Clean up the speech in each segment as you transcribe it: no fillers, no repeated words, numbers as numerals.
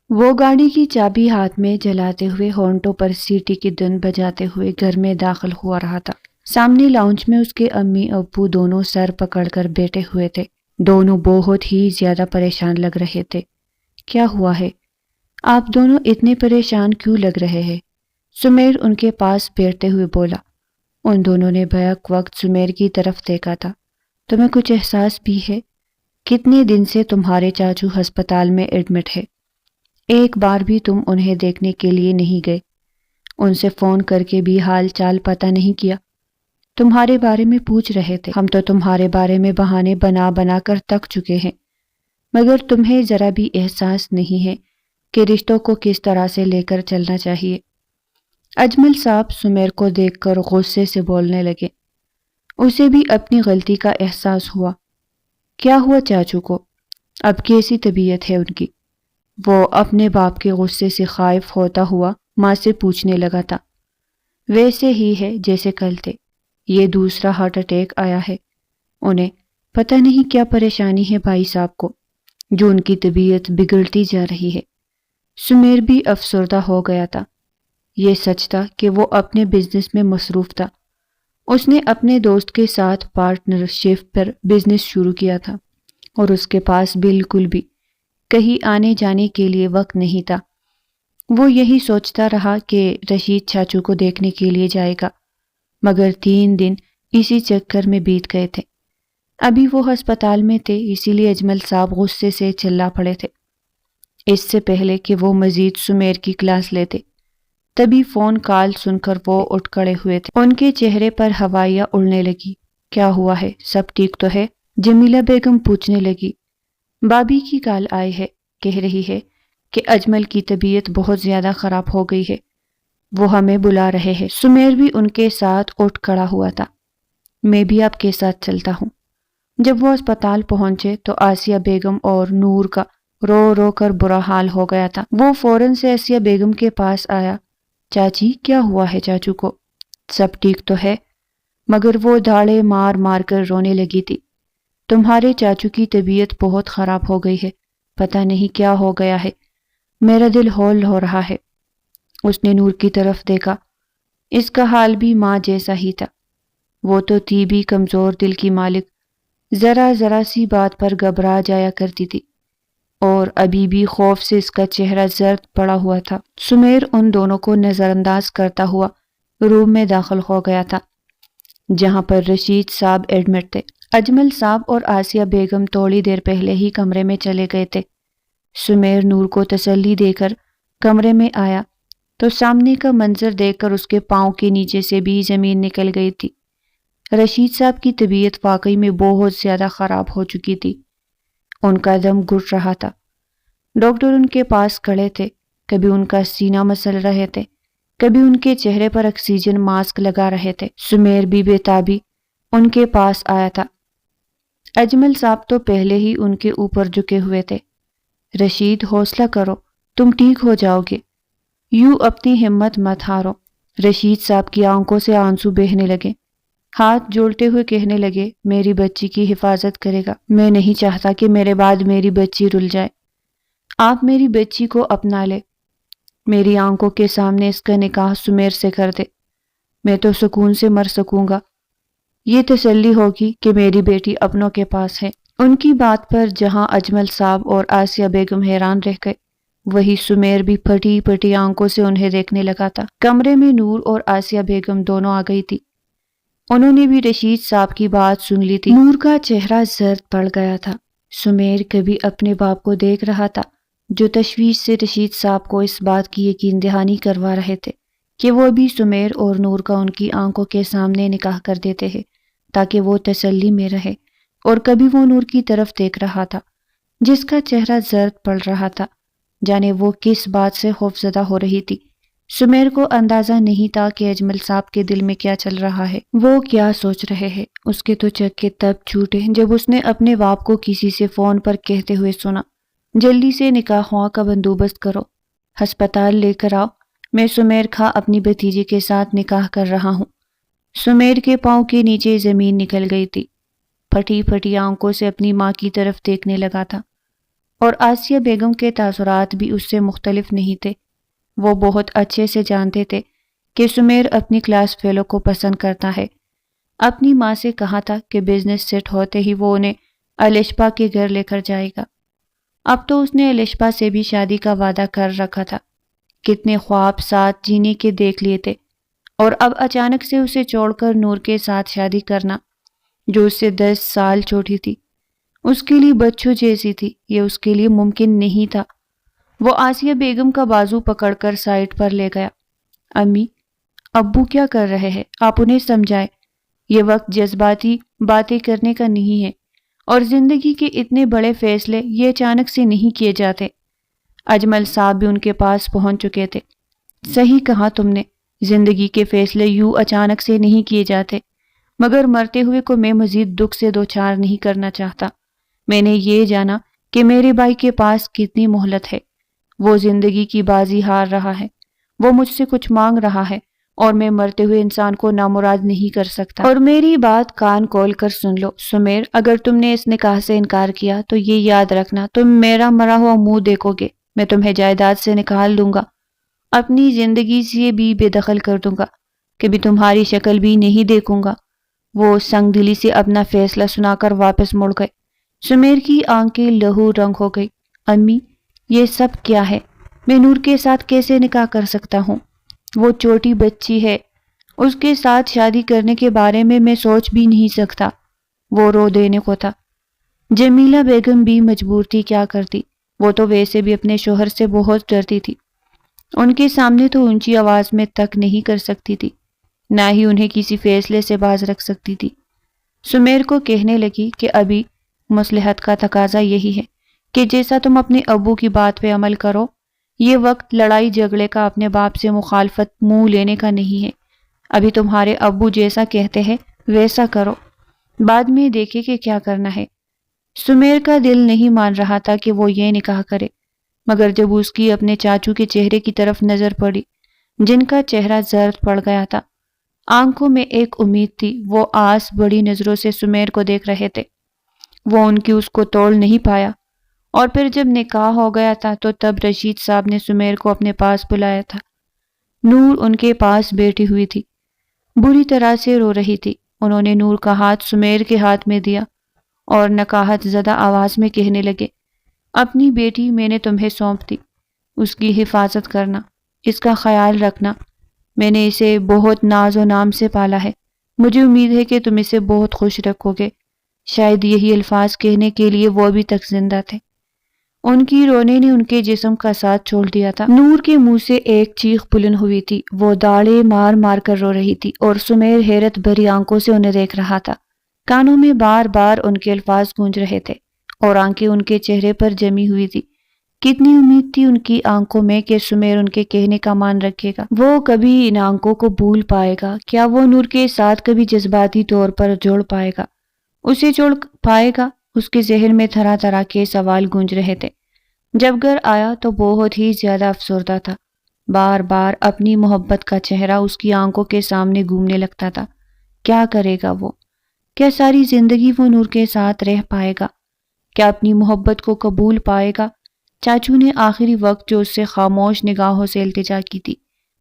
وہ گاڑی کی چابی ہاتھ میں جلاتے ہوئے ہونٹوں پر سیٹی کی دھن بجاتے ہوئے گھر میں داخل ہوا رہا تھا۔ سامنے لاؤنج میں اس کے امی ابو دونوں سر پکڑ کر بیٹھے ہوئے تھے۔ دونوں بہت ہی زیادہ پریشان لگ رہے تھے۔ کیا ہوا ہے؟ آپ دونوں اتنے پریشان کیوں لگ رہے ہیں؟ سمیر ان کے پاس بیٹھتے ہوئے بولا۔ ان دونوں نے بیک وقت سمیر کی طرف دیکھا تھا۔ تمہیں کچھ احساس بھی ہے؟ کتنے دن سے تمہارے چاچو ہسپتال میں ایڈمٹ ہے؟ ایک بار بھی تم انہیں دیکھنے کے لیے نہیں گئے؟ ان سے فون کر کے بھی حال چال پتہ نہیں کیا؟ تمہارے بارے میں پوچھ رہے تھے۔ ہم تو تمہارے بارے میں بہانے بنا بنا کر تک چکے ہیں، مگر تمہیں ذرا بھی احساس نہیں ہے کہ رشتوں کو کس طرح سے لے کر چلنا چاہیے۔ اجمل صاحب سمیر کو دیکھ کر غصے سے بولنے لگے۔ اسے بھی اپنی غلطی کا احساس ہوا۔ کیا ہوا چاچو کو؟ اب کیسی طبیعت ہے ان کی؟ وہ اپنے باپ کے غصے سے خائف ہوتا ہوا ماں سے پوچھنے لگا تھا۔ ویسے ہی ہے جیسے کل تھے۔ یہ دوسرا ہارٹ اٹیک آیا ہے انہیں۔ پتہ نہیں کیا پریشانی ہے بھائی صاحب کو جو ان کی طبیعت بگڑتی جا رہی ہے۔ سمیر بھی افسردہ ہو گیا تھا۔ یہ سچ تھا کہ وہ اپنے بزنس میں مصروف تھا۔ اس نے اپنے دوست کے ساتھ پارٹنرشپ پر بزنس شروع کیا تھا اور اس کے پاس بالکل بھی کہیں آنے جانے کے لیے وقت نہیں تھا۔ وہ یہی سوچتا رہا کہ رشید چاچو کو دیکھنے کے لیے جائے گا، مگر 3 دن اسی چکر میں بیت گئے تھے۔ ابھی وہ ہسپتال میں تھے، اسی لیے اجمل صاحب غصے سے چلا پڑے تھے۔ اس سے پہلے کہ وہ مزید سمیر کی کلاس لیتے، تبھی فون کال سن کر وہ اٹھ کھڑے ہوئے تھے۔ ان کے چہرے پر ہوائیاں اڑنے لگی۔ کیا ہوا ہے؟ سب ٹھیک تو ہے؟ جمیلہ بیگم پوچھنے لگی۔ بابی کی کال آئی ہے، کہہ رہی ہے کہ اجمل کی طبیعت بہت زیادہ خراب ہو گئی ہے، وہ ہمیں بلا رہے ہیں۔ سمیر بھی ان کے ساتھ اٹھ کھڑا ہوا تھا۔ میں بھی آپ کے ساتھ چلتا ہوں۔ جب وہ اسپتال پہنچے تو آسیہ بیگم اور نور کا رو رو کر برا حال ہو گیا تھا۔ وہ فوراً سے آسیہ بیگم کے پاس آیا۔ چاچی کیا ہوا ہے چاچو کو؟ سب ٹھیک تو ہے، مگر وہ دھاڑے مار مار کر رونے لگی تھی۔ تمہارے چاچو کی طبیعت بہت خراب ہو گئی ہے، پتہ نہیں کیا ہو گیا ہے، میرا دل ہول ہو رہا ہے۔ اس نے نور کی طرف دیکھا۔ اس کا حال بھی ماں جیسا ہی تھا۔ وہ تو تھی بھی کمزور دل کی مالک، ذرا ذرا سی بات پر گھبرا جایا کرتی تھی، اور ابھی بھی خوف سے اس کا چہرہ زرد پڑا ہوا تھا۔ سمیر ان دونوں کو نظر انداز کرتا ہوا روم میں داخل ہو گیا تھا جہاں پر رشید صاحب ایڈمٹ تھے۔ اجمل صاحب اور آسیہ بیگم تھوڑی دیر پہلے ہی کمرے میں چلے گئے تھے۔ سمیر نور کو تسلی دے کر کمرے میں آیا تو سامنے کا منظر دیکھ کر اس کے پاؤں کے نیچے سے بھی زمین نکل گئی تھی۔ رشید صاحب کی طبیعت واقعی میں بہت زیادہ خراب ہو چکی تھی۔ ان کا دم گھٹ رہا تھا۔ ڈاکٹر ان کے پاس کھڑے تھے، کبھی ان کا سینہ مسل رہے تھے، کبھی ان کے چہرے پر آکسیجن ماسک لگا رہے تھے۔ سمیر بھی بے ان کے پاس آیا تھا۔ اجمل صاحب تو پہلے ہی ان کے اوپر جھکے ہوئے تھے۔ رشید حوصلہ کرو، تم ٹھیک ہو جاؤ گے، یوں اپنی ہمت مت ہارو۔ رشید صاحب کی آنکھوں سے آنسو بہنے لگے، ہاتھ جوڑتے ہوئے کہنے لگے، میری بچی کی حفاظت کرے گا، میں نہیں چاہتا کہ میرے بعد میری بچی رل جائے۔ آپ میری بچی کو اپنا لے، میری آنکھوں کے سامنے اس کا نکاح سمیر سے کر دے، میں تو سکون سے مر سکوں گا، یہ تسلی ہوگی کہ میری بیٹی اپنوں کے پاس ہے۔ ان کی بات پر جہاں اجمل صاحب اور آسیہ بیگم حیران رہ گئے، وہی سمیر بھی پھٹی پھٹی آنکھوں سے انہیں دیکھنے لگا تھا۔ کمرے میں نور اور آسیہ بیگم دونوں آ گئی تھی۔ انہوں نے بھی رشید صاحب کی بات سن لی تھی۔ نور کا چہرہ زرد پڑ گیا تھا۔ سمیر کبھی اپنے باپ کو دیکھ رہا تھا جو تشویش سے رشید صاحب کو اس بات کی یقین دہانی کروا رہے تھے کہ وہ بھی سمیر اور نور کا ان کی آنکھوں کے سامنے نکاح کر دیتے ہیں تاکہ وہ تسلی میں رہے، اور کبھی وہ نور کی طرف دیکھ رہا تھا جس کا چہرہ زرد پڑ رہا تھا، جانے وہ کس بات سے خوفزدہ ہو رہی تھی۔ سمیر کو اندازہ نہیں تھا کہ اجمل صاحب کے دل میں کیا چل رہا ہے، وہ کیا سوچ رہے ہیں۔ اس کے تو چکے تب چھوٹے جب اس نے اپنے باپ کو کسی سے فون پر کہتے ہوئے سنا، جلدی سے نکاح ہوا کا بندوبست کرو، ہسپتال لے کر آؤ، میں سمیر کھا اپنی بھتیجے کے ساتھ نکاح کر رہا ہوں۔ سمیر کے پاؤں کے نیچے زمین نکل گئی تھی، پھٹی پھٹی آنکھوں سے اپنی ماں کی طرف دیکھنے لگا تھا۔ اور آسیہ بیگم کے تاثرات بھی اس سے مختلف نہیں تھے۔ وہ بہت اچھے سے جانتے تھے کہ سمیر اپنی کلاس فیلو کو پسند کرتا ہے۔ اپنی ماں سے کہا تھا کہ بزنس سیٹ ہوتے ہی وہ انہیں الشپا کے گھر لے کر جائے گا۔ اب تو اس نے الشپا سے بھی شادی کا وعدہ کر رکھا تھا۔ کتنے خواب ساتھ جینے کے دیکھ لیے تھے، اور اب اچانک سے اسے چھوڑ کر نور کے ساتھ شادی کرنا، جو اس سے 10 سال چھوٹی تھی، اس کے لیے بچوں جیسی تھی، یہ اس کے لیے ممکن نہیں تھا۔ وہ آسیہ بیگم کا بازو پکڑ کر سائڈ پر لے گیا۔ امی، ابو کیا کر رہے ہیں؟ آپ انہیں سمجھائیں، یہ وقت جذباتی باتیں کرنے کا نہیں ہے، اور زندگی کے اتنے بڑے فیصلے یہ اچانک سے نہیں کیے جاتے۔ اجمل صاحب بھی ان کے پاس پہنچ چکے تھے۔ صحیح کہا تم نے، زندگی کے فیصلے یوں اچانک سے نہیں کیے جاتے، مگر مرتے ہوئے کو میں مزید دکھ سے دوچار نہیں کرنا چاہتا۔ میں نے یہ جانا کہ میرے بھائی کے پاس کتنی مہلت ہے، وہ زندگی کی بازی ہار رہا ہے، وہ مجھ سے کچھ مانگ رہا ہے، اور میں مرتے ہوئے انسان کو نامراد نہیں کر سکتا۔ اور میری بات کان کھول کر سن لو سمیر، اگر تم نے اس نکاح سے انکار کیا تو یہ یاد رکھنا تم میرا مرا ہوا منہ دیکھو گے۔ میں تمہیں جائیداد سے نکال دوں گا، اپنی زندگی سے بھی بے دخل کر دوں گا، کبھی تمہاری شکل بھی نہیں دیکھوں گا۔ وہ سنگ دلی سے اپنا فیصلہ سنا کر واپس مڑ گئے۔ سمیر کی آنکھیں لہو رنگ ہو گئی۔ امی، یہ سب کیا ہے؟ میں نور کے ساتھ کیسے نکاح کر سکتا ہوں؟ وہ چھوٹی بچی ہے، اس کے ساتھ شادی کرنے کے بارے میں سوچ بھی نہیں سکتا۔ وہ رو دینے کو تھا۔ جمیلہ بیگم بھی مجبور تھی، کیا کرتی؟ وہ تو ویسے بھی اپنے شوہر سے بہت ڈرتی تھی، ان کے سامنے تو اونچی آواز میں تک نہیں کر سکتی تھی، نہ ہی انہیں کسی فیصلے سے باز رکھ سکتی تھی۔ سمیر کو کہنے لگی کہ ابھی مصلحت کا تقاضا یہی ہے کہ جیسا تم اپنے ابو کی بات پہ عمل کرو، یہ وقت لڑائی جھگڑے کا، اپنے باپ سے مخالفت منہ لینے کا نہیں ہے۔ ابھی تمہارے ابو جیسا کہتے ہیں ویسا کرو، بعد میں دیکھے کہ کیا کرنا ہے۔ سمیر کا دل نہیں مان رہا تھا کہ وہ یہ نکاح کرے، مگر جب اس کی اپنے چاچو کے چہرے کی طرف نظر پڑی، جن کا چہرہ زرد پڑ گیا تھا، آنکھوں میں ایک امید تھی، وہ آس بڑی نظروں سے سمیر کو دیکھ رہے تھے۔ وہ ان کی اس کو توڑ نہیں پایا، اور پھر جب نکاح ہو گیا تھا تو تب رشید صاحب نے سمیر کو اپنے پاس بلایا تھا۔ نور ان کے پاس بیٹھی ہوئی تھی، بری طرح سے رو رہی تھی۔ انہوں نے نور کا ہاتھ سمیر کے ہاتھ میں دیا اور نکاہت زدہ آواز میں کہنے لگے، اپنی بیٹی میں نے تمہیں سونپ دی، اس کی حفاظت کرنا، اس کا خیال رکھنا۔ میں نے اسے بہت ناز و نام سے پالا ہے، مجھے امید ہے کہ تم اسے بہت خوش رکھو گے۔ شاید یہی الفاظ کہنے کے لیے وہ ابھی تک زندہ تھے۔ ان کی رونے نے ان کے جسم کا ساتھ چھوڑ دیا تھا۔ نور کے منہ سے ایک چیخ بلند ہوئی تھی، وہ داڑھیں مار مار کر رو رہی تھی، اور سمیر حیرت بھری آنکھوں سے انہیں دیکھ رہا تھا۔ کانوں میں بار بار ان کے الفاظ گونج رہے تھے، اور آنکھیں ان کے چہرے پر جمی ہوئی تھی۔ کتنی امید تھی ان کی آنکھوں میں کہ سمیر ان کے کہنے کا مان رکھے گا، وہ کبھی ان آنکھوں کو بھول پائے گا؟ کیا وہ نور کے ساتھ کبھی جذباتی طور پر جوڑ پائے گا، اسے چھوڑ پائے گا؟ اس کے ذہن میں طرح طرح کے سوال گونج رہے تھے۔ جب گھر آیا تو بہت ہی زیادہ افسردہ تھا، بار بار اپنی محبت کا چہرہ اس کی آنکھوں کے سامنے گھومنے لگتا تھا۔ کیا کرے گا وہ؟ کیا ساری زندگی وہ نور کے ساتھ رہ پائے گا؟ کیا اپنی محبت کو قبول پائے گا؟ چاچو نے آخری وقت جو اس سے خاموش نگاہوں سے التجا کی تھی،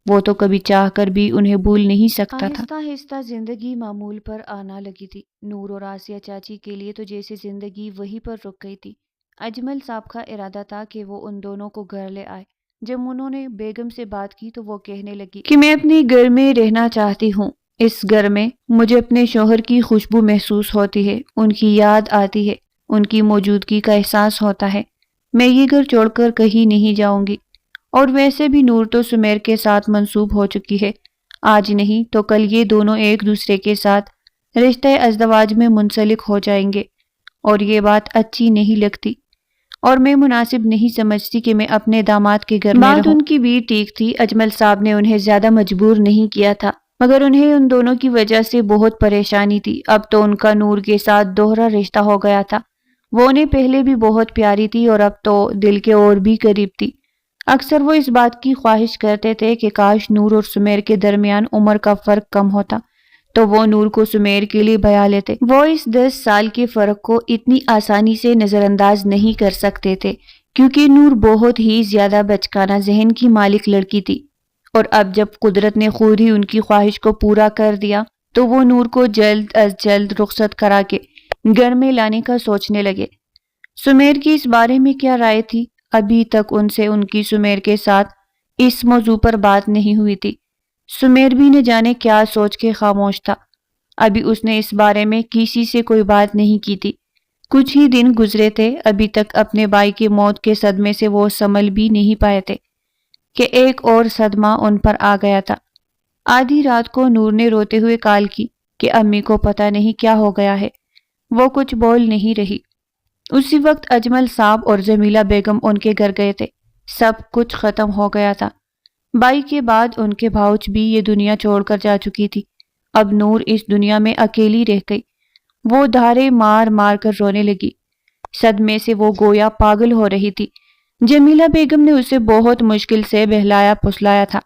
وہ تو کبھی چاہ کر بھی انہیں بھول نہیں سکتا تھا۔ آہستہ آہستہ زندگی معمول پر آنا لگی تھی۔ نور اور آسیہ چاچی کے لیے تو جیسے زندگی وہیں پر رک گئی تھی۔ اجمل صاحب کا ارادہ تھا کہ وہ ان دونوں کو گھر لے آئے۔ جب انہوں نے بیگم سے بات کی تو وہ کہنے لگی کہ میں اپنے گھر میں رہنا چاہتی ہوں، اس گھر میں مجھے اپنے شوہر کی خوشبو محسوس ہوتی ہے، ان کی یاد آتی ہے، ان کی موجودگی کا احساس ہوتا ہے۔ میں یہ گھر چھوڑ کر کہیں نہیں جاؤں گی، اور ویسے بھی نور تو سمیر کے ساتھ منسوب ہو چکی ہے، آج نہیں تو کل یہ دونوں ایک دوسرے کے ساتھ رشتہ ازدواج میں منسلک ہو جائیں گے، اور یہ بات اچھی نہیں لگتی، اور میں مناسب نہیں سمجھتی کہ میں اپنے داماد کے گھر میں رہوں۔ بات ان کی بھی ٹھیک تھی، اجمل صاحب نے انہیں زیادہ مجبور نہیں کیا تھا، مگر انہیں ان دونوں کی وجہ سے بہت پریشانی تھی۔ اب تو ان کا نور کے ساتھ دوہرا رشتہ ہو گیا تھا، وہ انہیں پہلے بھی بہت پیاری تھی اور اب تو دل کے اور بھی قریب تھی۔ اکثر وہ اس بات کی خواہش کرتے تھے کہ کاش نور اور سمیر کے درمیان عمر کا فرق کم ہوتا تو وہ نور کو سمیر کے لیے بیا لیتے۔ وہ اس 10 سال کے فرق کو اتنی آسانی سے نظر انداز نہیں کر سکتے تھے، کیونکہ نور بہت ہی زیادہ بچکانہ ذہن کی مالک لڑکی تھی، اور اب جب قدرت نے خود ہی ان کی خواہش کو پورا کر دیا تو وہ نور کو جلد از جلد رخصت کرا کے گھر میں لانے کا سوچنے لگے۔ سمیر کی اس بارے میں کیا رائے تھی؟ ابھی تک ان کی سمیر کے ساتھ اس موضوع پر بات نہیں ہوئی تھی۔ سمیر بھی نہ جانے کیا سوچ کے خاموش تھا۔ ابھی اس نے اس بارے میں کسی سے کوئی بات نہیں کی تھی۔ کچھ ہی دن گزرے تھے، ابھی تک اپنے بھائی کی موت کے صدمے سے وہ سنبھل بھی نہیں پائے تھے کہ ایک اور صدمہ ان پر آ گیا تھا۔ آدھی رات کو نور نے روتے ہوئے کال کی کہ امی کو پتہ نہیں کیا ہو گیا ہے، وہ کچھ بول نہیں رہی۔ اسی وقت اجمل صاحب اور جمیلہ بیگم ان کے گھر گئے تھے۔ سب کچھ ختم ہو گیا تھا۔ بھائی کے بعد ان کے بھاؤچ بھی یہ دنیا چھوڑ کر جا چکی تھی۔ اب نور اس دنیا میں اکیلی رہ گئی۔ وہ دھارے مار مار کر رونے لگی۔ صدمے سے وہ گویا پاگل ہو رہی تھی۔ جمیلہ بیگم نے اسے بہت مشکل سے بہلایا پھسلایا تھا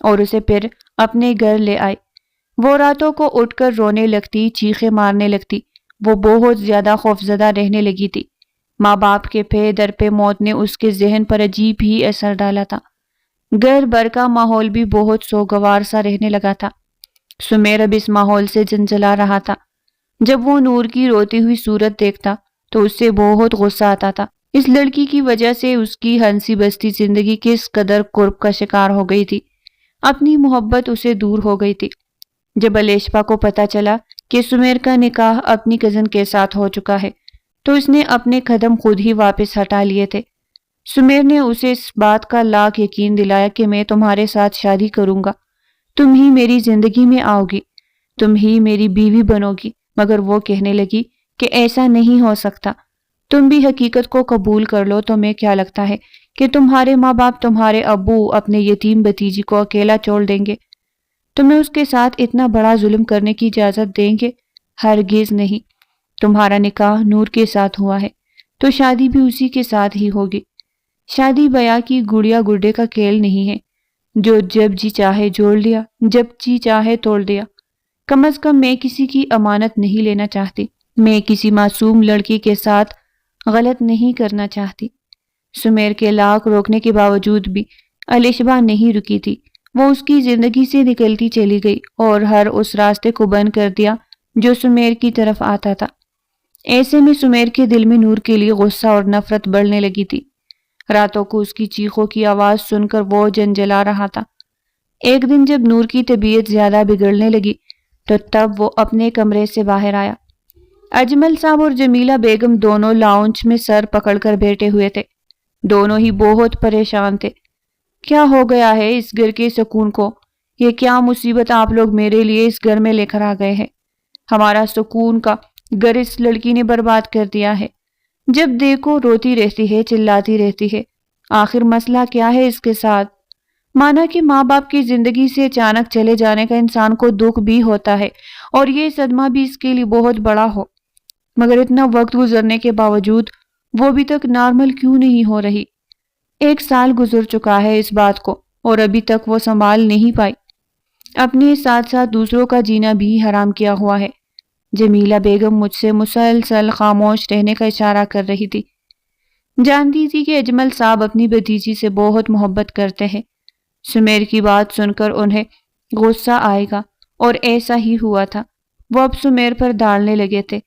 اور اسے پھر اپنے گھر لے آئی۔ وہ راتوں کو اٹھ کر رونے لگتی، چیخیں مارنے لگتی۔ وہ بہت زیادہ خوفزدہ رہنے لگی تھی۔ ماں باپ کے پے در پہ موت نے اس کے ذہن پر عجیب ہی اثر ڈالا تھا۔ گھر بھر کا ماحول بھی بہت سوگوار سا رہنے لگا تھا۔ سمیر اب اس ماحول سے جنجلا رہا تھا۔ جب وہ نور کی روتی ہوئی صورت دیکھتا تو اس سے بہت غصہ آتا تھا۔ اس لڑکی کی وجہ سے اس کی ہنسی بستی زندگی کس قدر کرب کا شکار ہو گئی تھی۔ اپنی محبت اسے دور ہو گئی تھی۔ جب الیشپا کو پتا چلا کہ سمیر کا نکاح اپنی کزن کے ساتھ ہو چکا ہے تو اس نے اپنے قدم خود ہی واپس ہٹا لیے تھے۔ سمیر نے اسے اس بات کا لاکھ یقین دلایا کہ میں تمہارے ساتھ شادی کروں گا، تم ہی میری زندگی میں آؤ گی، تم ہی میری بیوی بنو گی، مگر وہ کہنے لگی کہ ایسا نہیں ہو سکتا، تم بھی حقیقت کو قبول کر لو۔ تمہیں کیا لگتا ہے کہ تمہارے ماں باپ تمہارے ابو اپنے یتیم بھتیجی کو اکیلا چھوڑ دیں گے؟ تمہیں اس کے ساتھ اتنا بڑا ظلم کرنے کی اجازت دیں گے؟ ہرگز نہیں۔ تمہارا نکاح نور کے ساتھ ہوا ہے تو شادی بھی اسی کے ساتھ ہی ہوگی۔ شادی بیاہ کی گڑیا گڈے کا کھیل نہیں ہے جو جب جی چاہے جوڑ لیا، جب جی چاہے توڑ دیا۔ کم از کم میں کسی کی امانت نہیں لینا چاہتی، میں کسی معصوم لڑکی کے ساتھ غلط نہیں کرنا چاہتی۔ سمیر کے لاکھ روکنے کے باوجود بھی الیشبا نہیں رکی تھی۔ وہ اس کی زندگی سے نکلتی چلی گئی اور ہر اس راستے کو بند کر دیا جو سمیر کی طرف آتا تھا۔ ایسے میں سمیر کے دل میں نور کے لیے غصہ اور نفرت بڑھنے لگی تھی۔ راتوں کو اس کی چیخوں کی آواز سن کر وہ جنجلا رہا تھا۔ ایک دن جب نور کی طبیعت زیادہ بگڑنے لگی تو تب وہ اپنے کمرے سے باہر آیا۔ اجمل صاحب اور جمیلہ بیگم دونوں لاؤنج میں سر پکڑ کر بیٹھے ہوئے تھے۔ دونوں ہی بہت پریشان تھے۔ کیا ہو گیا ہے اس گھر کے سکون کو؟ یہ کیا مصیبت آپ لوگ میرے لیے اس گھر میں لے کر آ گئے ہیں؟ ہمارا سکون کا گھر اس لڑکی نے برباد کر دیا ہے۔ جب دیکھو روتی رہتی ہے، چلاتی رہتی ہے۔ آخر مسئلہ کیا ہے اس کے ساتھ؟ مانا کہ ماں باپ کی زندگی سے اچانک چلے جانے کا انسان کو دکھ بھی ہوتا ہے اور یہ صدمہ بھی اس کے لیے بہت بڑا ہو، مگر اتنا وقت گزرنے کے باوجود وہ ابھی تک نارمل کیوں نہیں ہو رہی؟ 1 سال گزر چکا ہے اس بات کو اور ابھی تک وہ سنبھال نہیں پائی۔ اپنے ساتھ ساتھ دوسروں کا جینا بھی حرام کیا ہوا ہے۔ جمیلہ بیگم مجھ سے مسلسل خاموش رہنے کا اشارہ کر رہی تھی۔ جانتی تھی کہ اجمل صاحب اپنی بھتیجی سے بہت محبت کرتے ہیں۔ سمیر کی بات سن کر انہیں غصہ آئے گا اور ایسا ہی ہوا تھا۔ وہ اب سمیر پر ڈالنے لگے تھے۔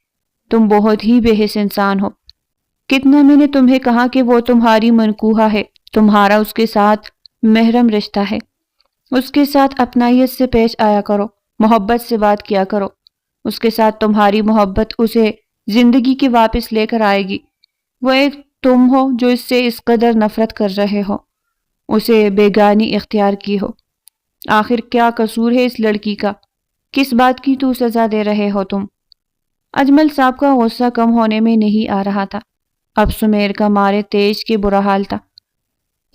تم بہت ہی بے حس انسان ہو۔ کتنا میں نے تمہیں کہا کہ وہ تمہاری منکوحہ ہے، تمہارا اس کے ساتھ محرم رشتہ ہے۔ اس کے ساتھ اپنائیت سے پیش آیا کرو، محبت سے بات کیا کرو۔ اس کے ساتھ تمہاری محبت اسے زندگی کی واپس لے کر آئے گی۔ وہ ایک تم ہو جو اس سے اس قدر نفرت کر رہے ہو، اسے بیگانی اختیار کی ہو۔ آخر کیا قصور ہے اس لڑکی کا؟ کس بات کی تو سزا دے رہے ہو تم؟ اجمل صاحب کا غصہ کم ہونے میں نہیں آ رہا تھا۔ اب سمیر کا مارے تیج کے برا حال تھا۔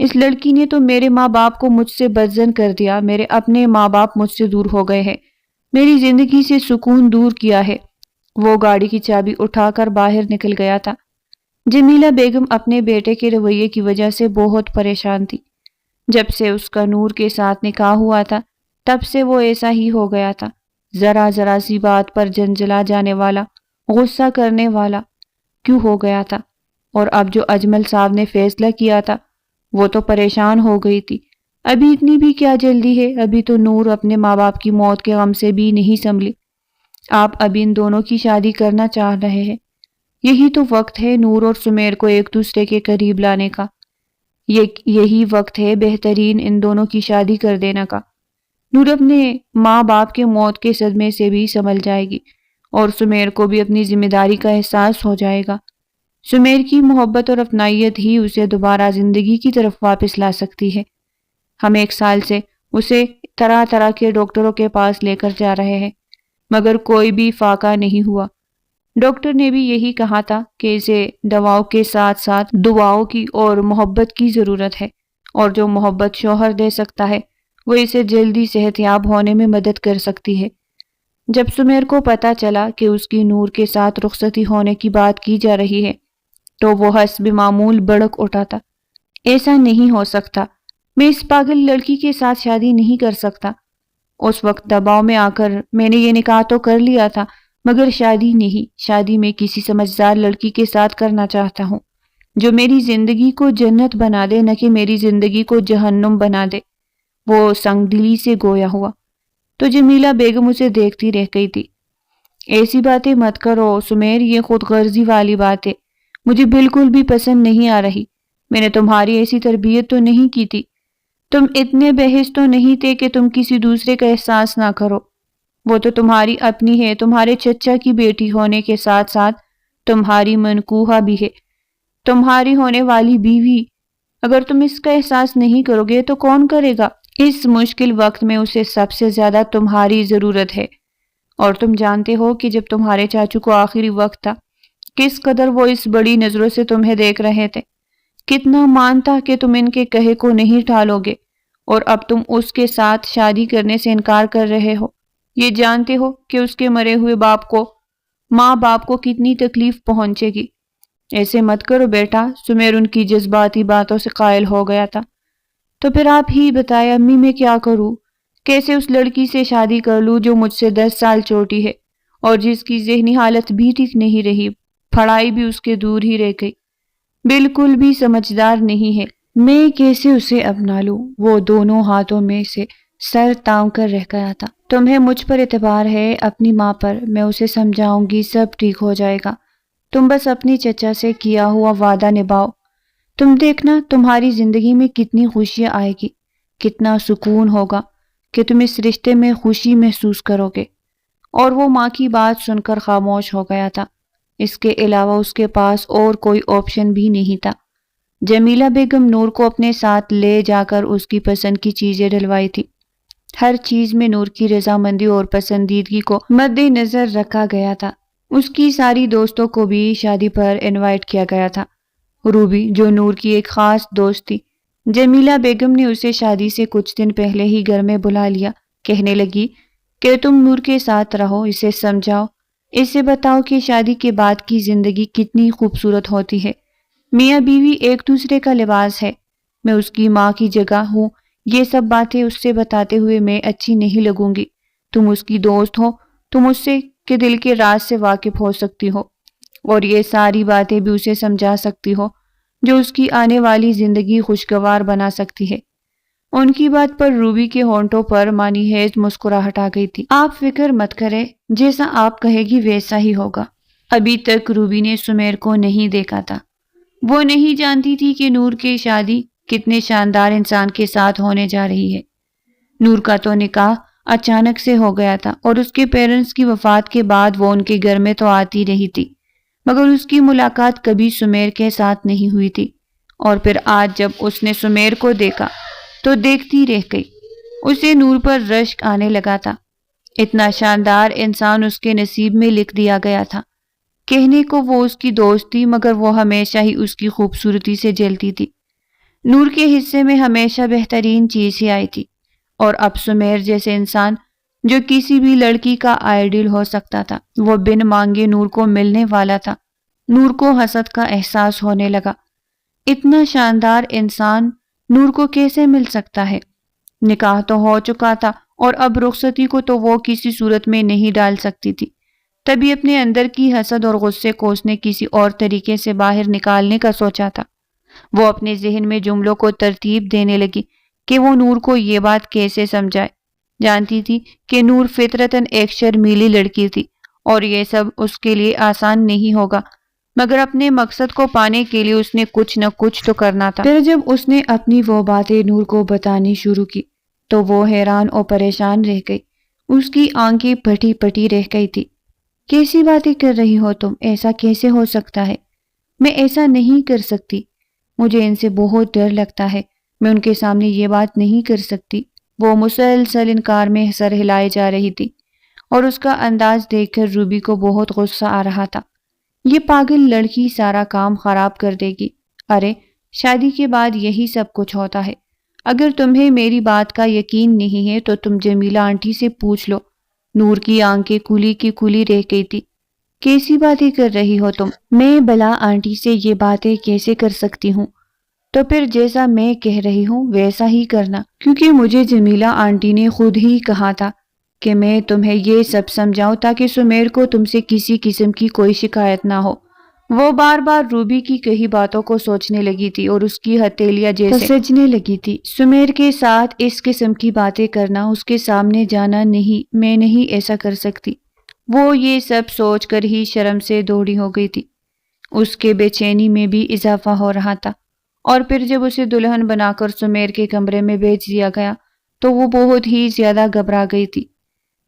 اس لڑکی نے تو میرے ماں باپ کو مجھ سے بدظن کر دیا، میرے اپنے ماں باپ مجھ سے دور ہو گئے ہیں، میری زندگی سے سکون دور کیا ہے۔ وہ گاڑی کی چابی اٹھا کر باہر نکل گیا تھا۔ جمیلہ بیگم اپنے بیٹے کے رویے کی وجہ سے بہت پریشان تھی۔ جب سے اس کا نور کے ساتھ نکاح ہوا تھا تب سے وہ ایسا ہی ہو گیا تھا۔ ذرا ذرا سی بات پر جنجلا جانے والا، غصہ کرنے والا کیوں ہو گیا تھا؟ اور اب جو اجمل صاحب نے فیصلہ کیا تھا وہ تو پریشان ہو گئی تھی۔ ابھی اتنی بھی کیا جلدی ہے؟ ابھی تو نور اپنے ماں باپ کی موت کے غم سے بھی نہیں سنبھلی۔ آپ ابھی ان دونوں کی شادی کرنا چاہ رہے ہیں؟ یہی تو وقت ہے نور اور سمیر کو ایک دوسرے کے قریب لانے کا، یہی وقت ہے بہترین ان دونوں کی شادی کر دینے کا۔ نور اپنے ماں باپ کے موت کے صدمے سے بھی سنبھل جائے گی اور سمیر کو بھی اپنی ذمہ داری کا احساس ہو جائے گا۔ سمیر کی محبت اور اپنائیت ہی اسے دوبارہ زندگی کی طرف واپس لا سکتی ہے۔ ہم 1 سال سے اسے طرح طرح کے ڈاکٹروں کے پاس لے کر جا رہے ہیں مگر کوئی بھی فائدہ نہیں ہوا۔ ڈاکٹر نے بھی یہی کہا تھا کہ اسے دواؤں کے ساتھ ساتھ دعاؤں کی اور محبت کی ضرورت ہے، اور جو محبت شوہر دے سکتا ہے وہ اسے جلدی صحت یاب ہونے میں مدد کر سکتی ہے۔ جب سمیر کو پتا چلا کہ اس کی نور کے ساتھ رخصتی ہونے کی بات کی جا رہی ہے تو وہ حسب معمول بڑک اٹھا تھا۔ ایسا نہیں ہو سکتا، میں اس پاگل لڑکی کے ساتھ شادی نہیں کر سکتا۔ اس وقت دباؤ میں آ کر میں نے یہ نکاح تو کر لیا تھا مگر شادی نہیں، شادی میں کسی سمجھدار لڑکی کے ساتھ کرنا چاہتا ہوں جو میری زندگی کو جنت بنا دے، نہ کہ میری زندگی کو جہنم بنا دے۔ وہ سنگ دلی سے گویا ہوا تو جمیلہ بیگم اسے دیکھتی رہ گئی تھی۔ ایسی باتیں مت کرو سمیر، یہ خود غرضی والی بات ہے، مجھے بالکل بھی پسند نہیں آ رہی۔ میں نے تمہاری ایسی تربیت تو نہیں کی تھی، تم اتنے بحث تو نہیں تھے کہ تم کسی دوسرے کا احساس نہ کرو۔ وہ تو تمہاری اپنی ہے، تمہارے چچا کی بیٹی ہونے کے ساتھ ساتھ تمہاری منکوحہ بھی ہے، تمہاری ہونے والی بیوی۔ اگر تم اس کا احساس نہیں کرو گے تو کون کرے گا؟ اس مشکل وقت میں اسے سب سے زیادہ تمہاری ضرورت ہے، اور تم جانتے ہو کہ جب تمہارے چاچو کو آخری وقت تھا کس قدر وہ اس بڑی نظروں سے تمہیں دیکھ رہے تھے، کتنا مان تھا کہ تم ان کے کہے کو نہیں ٹالو گے، اور اب تم اس کے ساتھ شادی کرنے سے انکار کر رہے ہو، یہ جانتے ہو کہ اس کے مرے ہوئے ماں باپ کو کتنی تکلیف پہنچے گی۔ ایسے مت کرو بیٹا، سمیر ان کی جذباتی باتوں سے قائل ہو گیا تھا۔ تو پھر آپ ہی بتائیں امی، میں کیا کروں؟ کیسے اس لڑکی سے شادی کر لوں جو مجھ سے 10 سال چھوٹی ہے اور جس کی ذہنی حالت بھی ٹھیک نہیں رہی، پڑھائی بھی اس کے دور ہی رہ گئی، بالکل بھی سمجھدار نہیں ہے۔ میں کیسے اسے اپنا لوں؟ وہ دونوں ہاتھوں میں سے سر تام کر رہ گیا تھا۔ تمہیں مجھ پر اعتبار ہے، اپنی ماں پر، میں اسے سمجھاؤں گی، سب ٹھیک ہو جائے گا۔ تم بس اپنی چچا سے کیا ہوا وعدہ نبھاؤ، تم دیکھنا تمہاری زندگی میں کتنی خوشیاں آئے گی، کتنا سکون ہوگا کہ تم اس رشتے میں خوشی محسوس کرو گے۔ اور وہ ماں کی بات سن کر خاموش ہو گیا تھا۔ اس کے علاوہ اس کے پاس اور کوئی آپشن بھی نہیں تھا۔ جمیلہ بیگم نور کو اپنے ساتھ لے جا کر اس کی پسند کی چیزیں ڈلوائی تھی۔ ہر چیز میں نور کی رضامندی اور پسندیدگی کو مد نظر رکھا گیا تھا۔ اس کی ساری دوستوں کو بھی شادی پر انوائٹ کیا گیا تھا۔ روبی، جو نور کی ایک خاص دوست تھی، جمیلہ بیگم نے اسے شادی سے کچھ دن پہلے ہی گھر میں بلا لیا۔ کہنے لگی کہ تم نور کے ساتھ رہو، اسے سمجھاؤ، اسے بتاؤ کہ شادی کے بعد کی زندگی کتنی خوبصورت ہوتی ہے، میاں بیوی ایک دوسرے کا لباس ہے، میں اس کی ماں کی جگہ ہوں، یہ سب باتیں اس سے بتاتے ہوئے میں اچھی نہیں لگوں گی، تم اس کی دوست ہو، تم اس سے کے دل کے راز سے واقف ہو سکتی ہو اور یہ ساری باتیں بھی اسے سمجھا سکتی ہو جو اس کی آنے والی زندگی خوشگوار بنا سکتی ہے۔ ان کی بات پر روبی کے ہونٹوں پر مانی خیز مسکراہٹ آ گئی تھی۔ آپ فکر مت کریں، جیسا آپ کہے گی ویسا ہی ہوگا۔ ابھی تک روبی نے سمیر کو نہیں دیکھا تھا، وہ نہیں جانتی تھی کہ نور کی شادی کتنے شاندار انسان کے ساتھ ہونے جا رہی ہے۔ نور کا تو نکاح اچانک سے ہو گیا تھا اور اس کے پیرنٹس کی وفات کے بعد وہ ان کے گھر میں تو آتی رہی تھی مگر اس کی ملاقات کبھی سمیر کے ساتھ نہیں ہوئی تھی، اور پھر آج جب اس نے سمیر کو دیکھا تو دیکھتی رہ گئی، اسے نور پر رشک آنے لگا تھا۔ اتنا شاندار انسان اس کے نصیب میں لکھ دیا گیا تھا۔ کہنے کو وہ اس کی دوست تھی مگر وہ ہمیشہ ہی اس کی خوبصورتی سے جلتی تھی۔ نور کے حصے میں ہمیشہ بہترین چیز ہی آئی تھی، اور اب سمیر جیسے انسان جو کسی بھی لڑکی کا آئیڈل ہو سکتا تھا وہ بن مانگے نور کو ملنے والا تھا۔ نور کو حسد کا احساس ہونے لگا، اتنا شاندار انسان نور کو کیسے مل سکتا ہے؟ نکاح تو ہو چکا تھا اور اب رخصتی کو تو وہ کسی صورت میں نہیں ڈال سکتی تھی۔ تبھی اپنے اندر کی حسد اور غصے کو اس نے کسی اور طریقے سے باہر نکالنے کا سوچا تھا۔ وہ اپنے ذہن میں جملوں کو ترتیب دینے لگی کہ وہ نور کو یہ بات کیسے سمجھائے۔ جانتی تھی کہ نور فطرتاً ایک شرمیلی لڑکی تھی اور یہ سب اس کے لیے آسان نہیں ہوگا، مگر اپنے مقصد کو پانے کے لیے اس نے کچھ نہ کچھ تو کرنا تھا۔ پھر جب اس نے اپنی وہ باتیں نور کو بتانی شروع کی تو وہ حیران اور پریشان رہ گئی۔ اس کی آنکھیں پھٹی پھٹی رہ گئی تھی۔ کیسی باتیں کر رہی ہو تم؟ ایسا کیسے ہو سکتا ہے؟ میں ایسا نہیں کر سکتی، مجھے ان سے بہت ڈر لگتا ہے، میں ان کے سامنے یہ بات نہیں کر سکتی۔ وہ مسلسل انکار میں سر ہلائے جا رہی تھی اور اس کا انداز دیکھ کر روبی کو بہت غصہ آ رہا تھا۔ یہ پاگل لڑکی سارا کام خراب کر دے گی۔ ارے شادی کے بعد یہی سب کچھ ہوتا ہے۔ اگر تمہیں میری بات کا یقین نہیں ہے تو تم جمیلہ آنٹی سے پوچھ لو۔ نور کی آنکھیں کھلی کی کھلی رہ گئی تھی۔ کیسی باتیں کر رہی ہو تم؟ میں بلا آنٹی سے یہ باتیں کیسے کر سکتی ہوں؟ تو پھر جیسا میں کہہ رہی ہوں ویسا ہی کرنا، کیونکہ مجھے جمیلہ آنٹی نے خود ہی کہا تھا کہ میں تمہیں یہ سب سمجھاؤں تاکہ سمیر کو تم سے کسی قسم کی کوئی شکایت نہ ہو۔ وہ بار بار روبی کی کہی باتوں کو سوچنے لگی تھی اور اس کی ہتھیلیاں جیسے سجنے لگی تھی۔ سمیر کے ساتھ اس قسم کی باتیں کرنا، اس کے سامنے جانا نہیں، میں نہیں ایسا کر سکتی۔ وہ یہ سب سوچ کر ہی شرم سے دوڑی ہو گئی تھی۔ اس کے بے چینی میں بھی اضافہ ہو رہا تھا، اور پھر جب اسے دلہن بنا کر سمیر کے کمرے میں بھیج دیا گیا تو وہ بہت ہی زیادہ گھبرا گئی تھی۔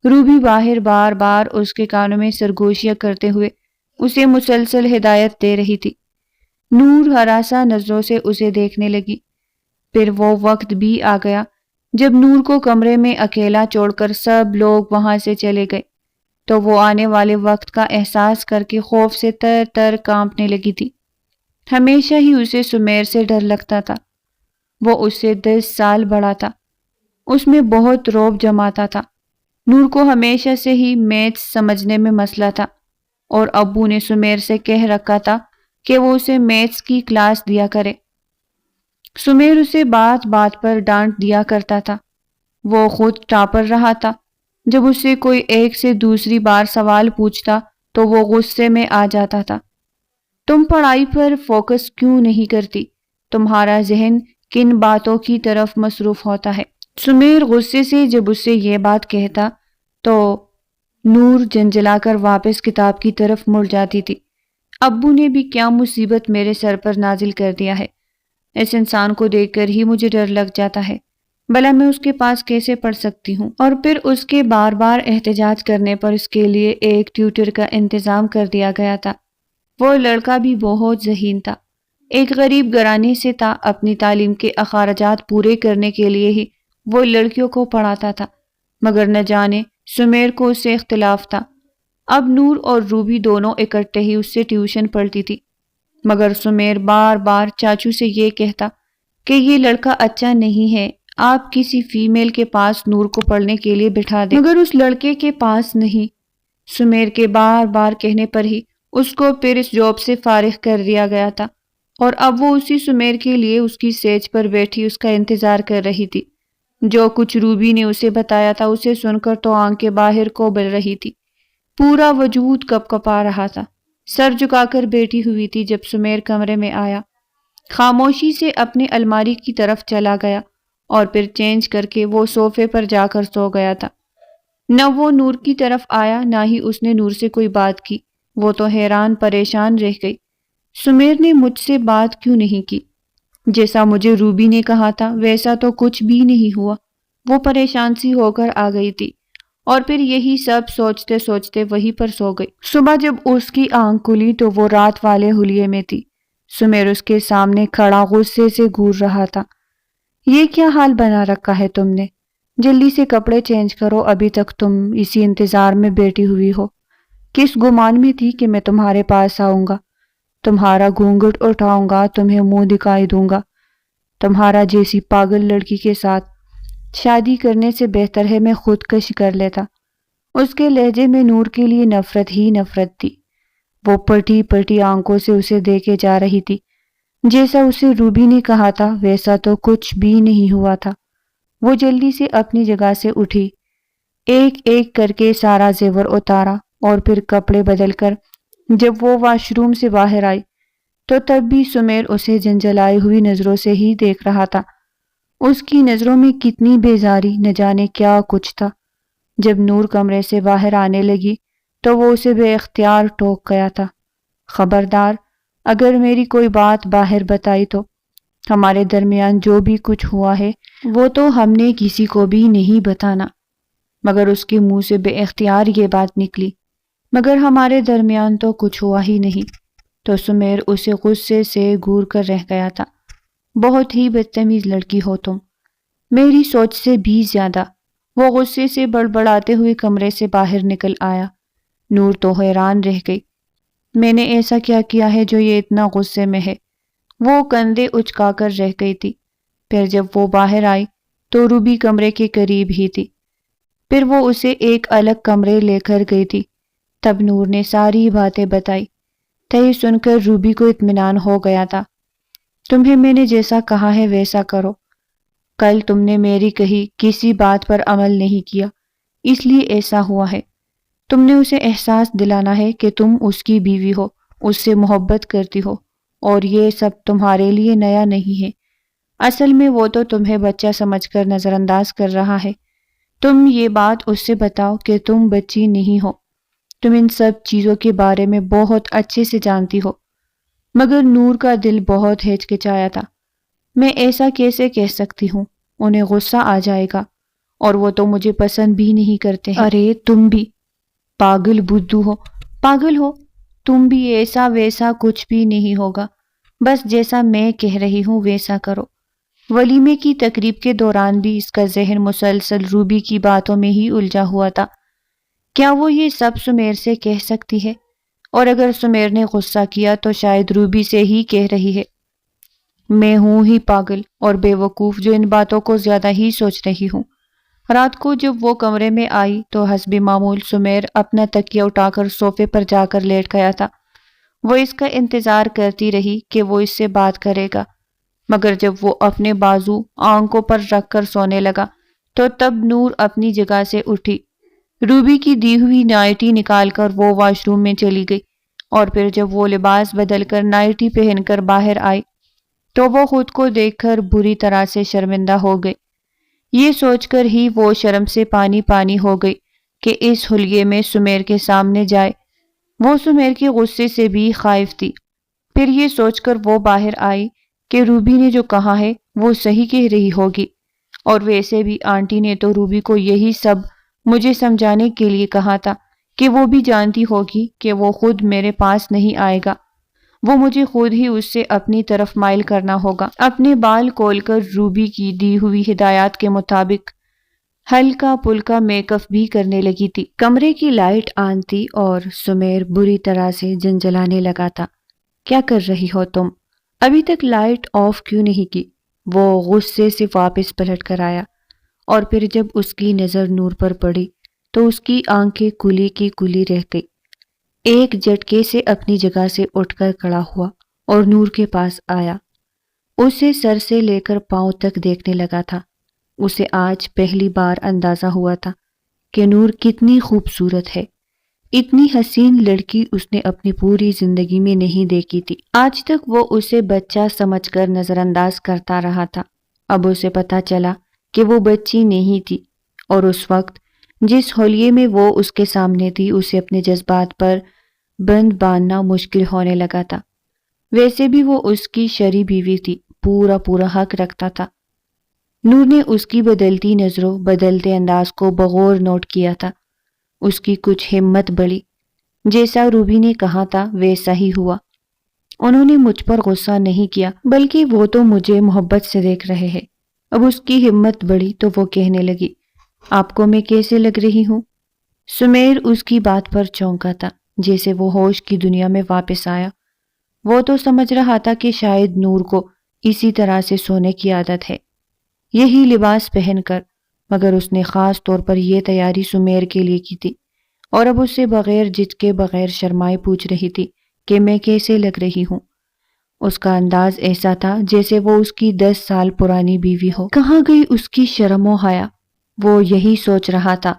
روبی باہر بار بار اس کے کانوں میں سرگوشیاں کرتے ہوئے اسے مسلسل ہدایت دے رہی تھی۔ نور ہراساں نظروں سے اسے دیکھنے لگی۔ پھر وہ وقت بھی آ گیا جب نور کو کمرے میں اکیلا چھوڑ کر سب لوگ وہاں سے چلے گئے تو وہ آنے والے وقت کا احساس کر کے خوف سے تر تر کانپنے لگی تھی۔ ہمیشہ ہی اسے سمیر سے ڈر لگتا تھا۔ وہ اس سے 10 سال بڑا تھا۔ اس میں بہت رعب جماتا تھا۔ نور کو ہمیشہ سے ہی میتھس سمجھنے میں مسئلہ تھا اور ابو نے سمیر سے کہہ رکھا تھا کہ وہ اسے میتھس کی کلاس دیا کرے۔ سمیر اسے بات بات پر ڈانٹ دیا کرتا تھا۔ وہ خود ٹاپر رہا تھا۔ جب اس سے کوئی ایک سے دوسری بار سوال پوچھتا تو وہ غصے میں آ جاتا تھا۔ تم پڑھائی پر فوکس کیوں نہیں کرتی؟ تمہارا ذہن کن باتوں کی طرف مصروف ہوتا ہے؟ سمیر غصے سے جب اس سے یہ بات کہتا تو نور جنجلا کر واپس کتاب کی طرف مڑ جاتی تھی۔ ابو نے بھی کیا مصیبت میرے سر پر نازل کر دیا ہے؟ اس انسان کو دیکھ کر ہی مجھے ڈر لگ جاتا ہے۔ بھلا میں اس کے پاس کیسے پڑھ سکتی ہوں؟ اور پھر اس کے بار بار احتجاج کرنے پر اس کے لیے ایک ٹیوٹر کا انتظام کر دیا گیا تھا۔ وہ لڑکا بھی بہت ذہین تھا، ایک غریب گھرانے سے تھا۔ اپنی تعلیم کے اخراجات پورے کرنے کے لیے ہی وہ لڑکیوں کو پڑھاتا تھا، مگر نہ جانے سمیر کو اس سے اختلاف تھا۔ اب نور اور روبی دونوں اکٹھے ہی اس سے ٹیوشن پڑھتی تھی، مگر سمیر بار بار چاچو سے یہ کہتا کہ یہ لڑکا اچھا نہیں ہے، آپ کسی فیمیل کے پاس نور کو پڑھنے کے لیے بٹھا دیں، مگر اس لڑکے کے پاس نہیں۔ سمیر کے بار بار کہنے پر ہی اس کو پھر اس جاب سے فارغ کر دیا گیا تھا، اور اب وہ اسی سمیر کے لیے اس کی سیج پر بیٹھی اس کا انتظار کر رہی تھی۔ جو کچھ روبی نے اسے بتایا تھا اسے سن کر تو آنکھیں باہر کو بل رہی تھی، پورا وجود کپ کپا رہا تھا، سر جھکا کر بیٹھی ہوئی تھی۔ جب سمیر کمرے میں آیا خاموشی سے اپنی الماری کی طرف چلا گیا اور پھر چینج کر کے وہ صوفے پر جا کر سو گیا تھا۔ نہ وہ نور کی طرف آیا نہ ہی اس نے نور سے کوئی بات کی۔ وہ تو حیران پریشان رہ گئی، سمیر نے مجھ سے بات کیوں نہیں کی؟ جیسا مجھے روبی نے کہا تھا ویسا تو کچھ بھی نہیں ہوا۔ وہ پریشان سی ہو کر آ گئی تھی اور پھر یہی سب سوچتے سوچتے وہیں پر سو گئی۔ صبح جب اس کی آنکھ کھلی تو وہ رات والے حلیے میں تھی۔ سمیر اس کے سامنے کھڑا غصے سے گھور رہا تھا۔ یہ کیا حال بنا رکھا ہے تم نے؟ جلدی سے کپڑے چینج کرو، ابھی تک تم اسی انتظار میں بیٹھی ہوئی ہو۔ کس گمان میں تھی کہ میں تمہارے پاس آؤں گا، تمہارا گھونگھٹ اٹھاؤں گا، تمہیں منہ دکھائی دوں گا؟ تمہارا جیسی پاگل لڑکی کے ساتھ شادی کرنے سے بہتر ہے میں خودکشی کر لیتا۔ اس کے لہجے میں نور کے لیے نفرت ہی نفرت تھی۔ وہ پٹی پٹی آنکھوں سے اسے دیکھے جا رہی تھی۔ جیسا اسے روبی نے کہا تھا ویسا تو کچھ بھی نہیں ہوا تھا۔ وہ جلدی سے اپنی جگہ سے اٹھی، ایک ایک کر کے سارا زیور اتارا اور پھر کپڑے بدل کر جب وہ واش روم سے باہر آئی تو تب بھی سمیر اسے جنجلائی ہوئی نظروں سے ہی دیکھ رہا تھا۔ اس کی نظروں میں کتنی بیزاری، نہ جانے کیا کچھ تھا۔ جب نور کمرے سے باہر آنے لگی تو وہ اسے بے اختیار ٹوک گیا تھا۔ خبردار، اگر میری کوئی بات باہر بتائی تو ہمارے درمیان جو بھی کچھ ہوا ہے وہ تو ہم نے کسی کو بھی نہیں بتانا۔ مگر اس کے منہ سے بے اختیار یہ بات نکلی، مگر ہمارے درمیان تو کچھ ہوا ہی نہیں۔ تو سمیر اسے غصے سے گور کر رہ گیا تھا۔ بہت ہی بدتمیز لڑکی ہو تم، میری سوچ سے بھی زیادہ۔ وہ غصے سے بڑبڑاتے ہوئے کمرے سے باہر نکل آیا۔ نور تو حیران رہ گئی۔ میں نے ایسا کیا کیا ہے جو یہ اتنا غصے میں ہے؟ وہ کندھے اچکا کر رہ گئی تھی۔ پھر جب وہ باہر آئی تو روبی کمرے کے قریب ہی تھی۔ پھر وہ اسے ایک الگ کمرے لے کر گئی تھی۔ تب نور نے ساری باتیں بتائی۔ یہ سن کر روبی کو اطمینان ہو گیا تھا۔ تمہیں میں نے جیسا کہا ہے ویسا کرو۔ کل تم نے میری کہی کسی بات پر عمل نہیں کیا، اس لیے ایسا ہوا ہے۔ تم نے اسے احساس دلانا ہے کہ تم اس کی بیوی ہو، اس سے محبت کرتی ہو، اور یہ سب تمہارے لیے نیا نہیں ہے۔ اصل میں وہ تو تمہیں بچہ سمجھ کر نظر انداز کر رہا ہے۔ تم یہ بات اس سے بتاؤ کہ تم بچی نہیں ہو۔ تم ان سب چیزوں کے بارے میں بہت اچھے سے جانتی ہو۔ مگر نور کا دل بہت ہچکچایا تھا۔ میں ایسا کیسے کہہ سکتی ہوں؟ انہیں غصہ آ جائے گا، اور وہ تو مجھے پسند بھی نہیں کرتے ہیں۔ ارے تم بھی پاگل بدھو ہو، پاگل ہو تم بھی۔ ایسا ویسا کچھ بھی نہیں ہوگا، بس جیسا میں کہہ رہی ہوں ویسا کرو۔ ولیمے کی تقریب کے دوران بھی اس کا ذہن مسلسل روبی کی باتوں میں ہی الجھا ہوا تھا۔ کیا وہ یہ سب سمیر سے کہہ سکتی ہے؟ اور اگر سمیر نے غصہ کیا تو شاید روبی سے ہی کہہ رہی ہے۔ میں ہوں ہی پاگل اور بے وقوف جو ان باتوں کو زیادہ ہی سوچ رہی ہوں۔ رات کو جب وہ کمرے میں آئی تو حسب معمول سمیر اپنا تکیہ اٹھا کر صوفے پر جا کر لیٹ گیا تھا۔ وہ اس کا انتظار کرتی رہی کہ وہ اس سے بات کرے گا، مگر جب وہ اپنے بازو آنکھوں پر رکھ کر سونے لگا تو تب نور اپنی جگہ سے اٹھی۔ روبی کی دی ہوئی نائٹی نکال کر وہ واش روم میں چلی گئی، اور پھر جب وہ لباس بدل کر نائٹی پہن کر باہر آئی تو وہ خود کو دیکھ کر بری طرح سے شرمندہ ہو گئی۔ یہ سوچ کر ہی وہ شرم سے پانی پانی ہو گئی کہ اس حلیے میں سمیر کے سامنے جائے۔ وہ سمیر کے غصے سے بھی خائف تھی۔ پھر یہ سوچ کر وہ باہر آئی کہ روبی نے جو کہا ہے وہ صحیح کہہ رہی ہوگی، اور ویسے بھی آنٹی نے تو روبی کو یہی سب مجھے سمجھانے کے لیے کہا تھا کہ وہ بھی جانتی ہوگی کہ وہ خود میرے پاس نہیں آئے گا، وہ مجھے خود ہی اس سے اپنی طرف مائل کرنا ہوگا۔ اپنے بال کھول کر روبی کی دی ہوئی ہدایات کے مطابق ہلکا پھلکا میک اپ بھی کرنے لگی تھی۔ کمرے کی لائٹ آن تھی اور سمیر بری طرح سے جنجلانے لگا تھا۔ کیا کر رہی ہو تم؟ ابھی تک لائٹ آف کیوں نہیں کی؟ وہ غصے سے واپس پلٹ کر آیا، اور پھر جب اس کی نظر نور پر پڑی تو اس کی آنکھیں کھلی کی کھلی رہ گئی۔ ایک جھٹکے سے اپنی جگہ سے اٹھ کر کھڑا ہوا اور نور کے پاس آیا۔ اسے سر سے لے کر پاؤں تک دیکھنے لگا تھا۔ اسے آج پہلی بار اندازہ ہوا تھا کہ نور کتنی خوبصورت ہے۔ اتنی حسین لڑکی اس نے اپنی پوری زندگی میں نہیں دیکھی تھی۔ آج تک وہ اسے بچہ سمجھ کر نظر انداز کرتا رہا تھا۔ اب اسے پتہ چلا کہ وہ بچی نہیں تھی، اور اس وقت جس حلیے میں وہ اس کے سامنے تھی اسے اپنے جذبات پر بند باندھنا مشکل ہونے لگا تھا۔ ویسے بھی وہ اس کی شرعی بیوی تھی، پورا حق رکھتا تھا۔ نور نے اس کی بدلتی نظروں، بدلتے انداز کو بغور نوٹ کیا تھا۔ اس کی کچھ ہمت بڑھی۔ جیسا روبی نے کہا تھا ویسا ہی ہوا۔ انہوں نے مجھ پر غصہ نہیں کیا، بلکہ وہ تو مجھے محبت سے دیکھ رہے ہیں۔ اب اس کی ہمت بڑھی تو وہ کہنے لگی، آپ کو میں کیسے لگ رہی ہوں؟ سمیر اس کی بات پر چونکا تھا، جیسے وہ ہوش کی دنیا میں واپس آیا۔ وہ تو سمجھ رہا تھا کہ شاید نور کو اسی طرح سے سونے کی عادت ہے، یہی لباس پہن کر، مگر اس نے خاص طور پر یہ تیاری سمیر کے لیے کی تھی، اور اب اس سے بغیر جھجکے، بغیر شرمائے پوچھ رہی تھی کہ میں کیسے لگ رہی ہوں۔ اس کا انداز ایسا تھا جیسے وہ اس کی 10 سال پرانی بیوی ہو۔ کہاں گئی اس کی شرم و حیا؟ وہ یہی سوچ رہا تھا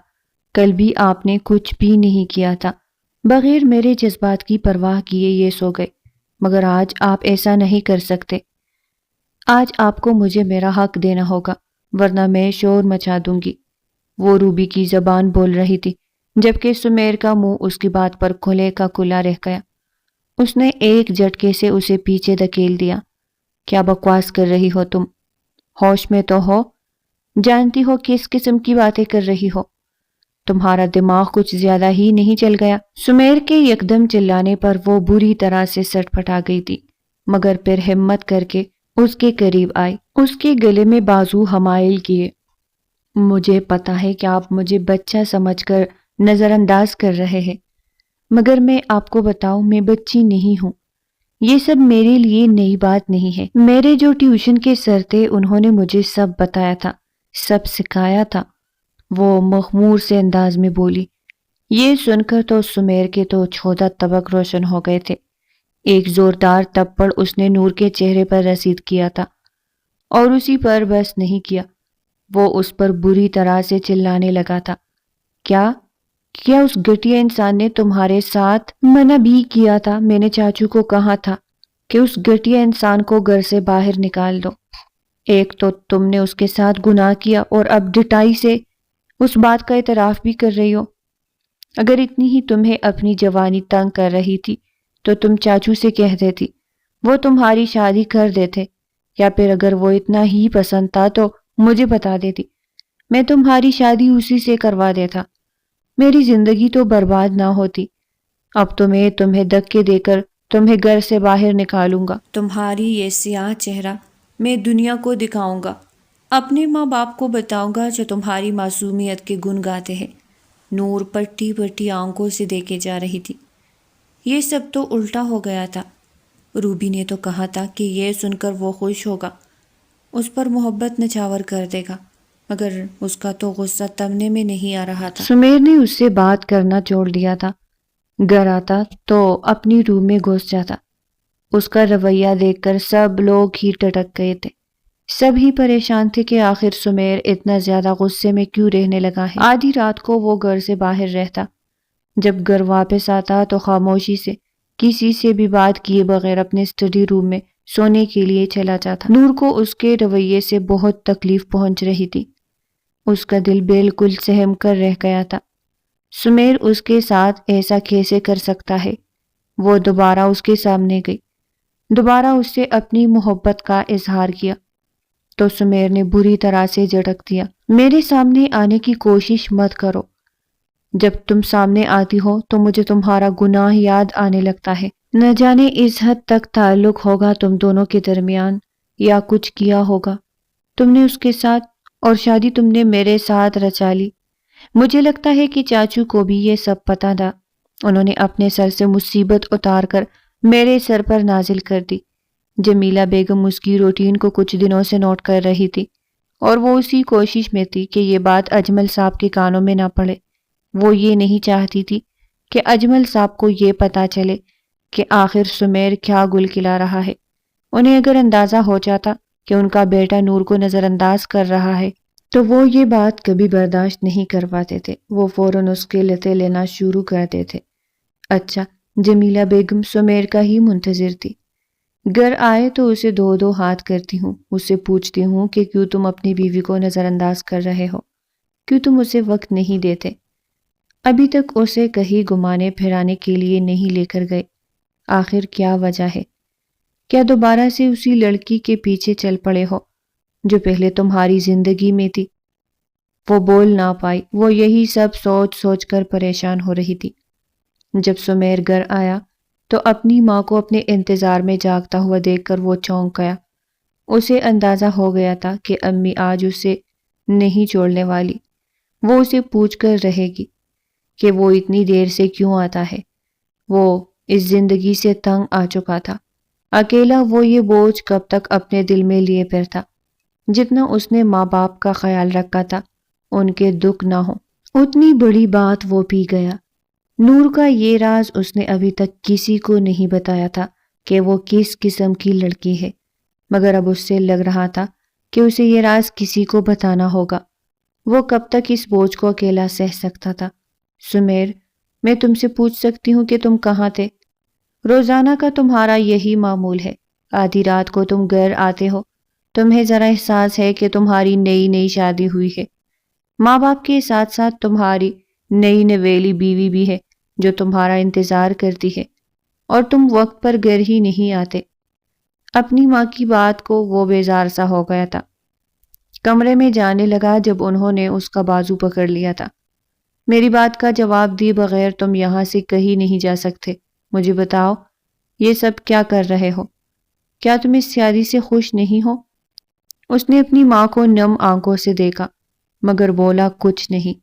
کل بھی آپ نے کچھ بھی نہیں کیا تھا، بغیر میرے جذبات کی پرواہ کیے یہ سو گئے، مگر آج آپ ایسا نہیں کر سکتے۔ آج آپ کو مجھے میرا حق دینا ہوگا، ورنہ میں شور مچا دوں گی۔ وہ روبی کی زبان بول رہی تھی، جبکہ سمیر کا منہ اس کی بات پر کھلے کا کھلا رہ گیا۔ اس نے ایک جھٹکے سے اسے پیچھے دھکیل دیا۔ کیا بکواس کر رہی ہو تم؟ ہوش میں تو ہو؟ جانتی ہو کس قسم کی باتیں کر رہی ہو؟ تمہارا دماغ کچھ زیادہ ہی نہیں چل گیا؟ سمیر کے یکدم چلانے پر وہ بری طرح سے سٹ پھٹا گئی تھی، مگر پھر ہمت کر کے اس کے قریب آئی، اس کے گلے میں بازو حمائل کیے۔ مجھے پتا ہے کہ آپ مجھے بچہ سمجھ کر نظر انداز کر رہے ہیں، مگر میں آپ کو بتاؤں میں بچی نہیں ہوں۔ یہ سب میرے لیے نئی بات نہیں ہے۔ میرے جو ٹیوشن کے سر تھے انہوں نے مجھے سب بتایا تھا، سب سکھایا تھا، وہ مخمور سے انداز میں بولی۔ یہ سن کر تو سمیر کے تو 14 طبق روشن ہو گئے تھے۔ ایک زوردار تپڑ اس نے نور کے چہرے پر رسید کیا تھا، اور اسی پر بس نہیں کیا، وہ اس پر بری طرح سے چلانے لگا تھا۔ کیا اس گھٹیا انسان نے تمہارے ساتھ منع بھی کیا تھا؟ میں نے چاچو کو کہا تھا کہ اس گھٹیا انسان کو گھر سے باہر نکال دو۔ ایک تو تم نے اس کے ساتھ گناہ کیا اور اب ڈٹائی سے اس بات کا اعتراف بھی کر رہی ہو۔ اگر اتنی ہی تمہیں اپنی جوانی تنگ کر رہی تھی تو تم چاچو سے کہہ دیتی، وہ تمہاری شادی کر دیتے، یا پھر اگر وہ اتنا ہی پسند تھا تو مجھے بتا دیتی، میں تمہاری شادی اسی سے کروا دیتا، میری زندگی تو برباد نہ ہوتی۔ اب تو میں تمہیں دھکے دے کر تمہیں گھر سے باہر نکالوں گا، تمہاری یہ سیاہ چہرہ میں دنیا کو دکھاؤں گا، اپنے ماں باپ کو بتاؤں گا جو تمہاری معصومیت کے گن گاتے ہیں۔ نور پٹی پٹی آنکھوں سے دیکھے جا رہی تھی۔ یہ سب تو الٹا ہو گیا تھا۔ روبی نے تو کہا تھا کہ یہ سن کر وہ خوش ہوگا، اس پر محبت نچھاور کر دے گا، مگر اس کا تو غصہ تمنے میں نہیں آ رہا تھا۔ سمیر نے اس سے بات کرنا چھوڑ دیا تھا، گھر آتا تو اپنی روم میں گھس جاتا۔ اس کا رویہ دیکھ کر سب لوگ ہی ٹٹک گئے تھے، سب ہی پریشان تھے کہ آخر سمیر اتنا زیادہ غصے میں کیوں رہنے لگا ہے۔ آدھی رات کو وہ گھر سے باہر رہتا، جب گھر واپس آتا تو خاموشی سے کسی سے بھی بات کیے بغیر اپنے اسٹڈی روم میں سونے کے لیے چلا جاتا۔ نور کو اس کے رویے سے بہت تکلیف پہنچ رہی تھی، اس کا دل بالکل سہم کر رہ گیا تھا۔ سمیر اس کے ساتھ ایسا کیسے کر سکتا ہے؟ وہ دوبارہ اس کے سامنے گئی، دوبارہ اس سے اپنی محبت کا اظہار کیا تو سمیر نے بری طرح سے جھٹک دیا۔ میرے سامنے آنے کی کوشش مت کرو، جب تم سامنے آتی ہو تو مجھے تمہارا گناہ یاد آنے لگتا ہے۔ نہ جانے اس حد تک تعلق ہوگا تم دونوں کے درمیان، یا کچھ کیا ہوگا تم نے اس کے ساتھ، اور شادی تم نے میرے ساتھ رچا لی۔ مجھے لگتا ہے کہ چاچو کو بھی یہ سب پتہ تھا، انہوں نے اپنے سر سے مصیبت اتار کر میرے سر پر نازل کر دی۔ جمیلہ بیگم اس کی روٹین کو کچھ دنوں سے نوٹ کر رہی تھی، اور وہ اسی کوشش میں تھی کہ یہ بات اجمل صاحب کے کانوں میں نہ پڑے۔ وہ یہ نہیں چاہتی تھی کہ اجمل صاحب کو یہ پتہ چلے کہ آخر سمیر کیا گل کھلا رہا ہے۔ انہیں اگر اندازہ ہو جاتا کہ ان کا بیٹا نور کو نظر انداز کر رہا ہے تو وہ یہ بات کبھی برداشت نہیں کر پاتے تھے، وہ فوراً اس کے لتے لینا شروع کرتے تھے۔ اچھا، جمیلہ بیگم سمیر کا ہی منتظر تھی۔ گھر آئے تو اسے دو دو ہاتھ کرتی ہوں، اس سے پوچھتی ہوں کہ کیوں تم اپنی بیوی کو نظر انداز کر رہے ہو، کیوں تم اسے وقت نہیں دیتے، ابھی تک اسے کہیں گھمانے پھرانے کے لیے نہیں لے کر گئے، آخر کیا وجہ ہے؟ کیا دوبارہ سے اسی لڑکی کے پیچھے چل پڑے ہو جو پہلے تمہاری زندگی میں تھی؟ وہ بول نہ پائی، وہ یہی سب سوچ سوچ کر پریشان ہو رہی تھی۔ جب سمیر گھر آیا تو اپنی ماں کو اپنے انتظار میں جاگتا ہوا دیکھ کر وہ چونک گیا۔ اسے اندازہ ہو گیا تھا کہ امی آج اسے نہیں چھوڑنے والی، وہ اسے پوچھ کر رہے گی کہ وہ اتنی دیر سے کیوں آتا ہے۔ وہ اس زندگی سے تنگ آ چکا تھا، اکیلا وہ یہ بوجھ کب تک اپنے دل میں لیے پھرتا؟ جتنا اس نے ماں باپ کا خیال رکھا تھا ان کے دکھ نہ ہو، اتنی بڑی بات وہ پی گیا۔ نور کا یہ راز اس نے ابھی تک کسی کو نہیں بتایا تھا کہ وہ کس قسم کی لڑکی ہے، مگر اب اس سے لگ رہا تھا کہ اسے یہ راز کسی کو بتانا ہوگا، وہ کب تک اس بوجھ کو اکیلا سہ سکتا تھا؟ سمیر، میں تم سے پوچھ سکتی ہوں کہ تم کہاں تھے؟ روزانہ کا تمہارا یہی معمول ہے، آدھی رات کو تم گھر آتے ہو۔ تمہیں ذرا احساس ہے کہ تمہاری نئی نئی شادی ہوئی ہے، ماں باپ کے ساتھ ساتھ تمہاری نئی نویلی بیوی بھی ہے جو تمہارا انتظار کرتی ہے، اور تم وقت پر گھر ہی نہیں آتے۔ اپنی ماں کی بات کو وہ بیزار سا ہو گیا تھا، کمرے میں جانے لگا جب انہوں نے اس کا بازو پکڑ لیا تھا۔ میری بات کا جواب دیے بغیر تم یہاں سے کہیں نہیں جا سکتے۔ مجھے بتاؤ، یہ سب کیا کر رہے ہو؟ کیا تم اس شادی سے خوش نہیں ہو؟ اس نے اپنی ماں کو نم آنکھوں سے دیکھا مگر بولا کچھ نہیں۔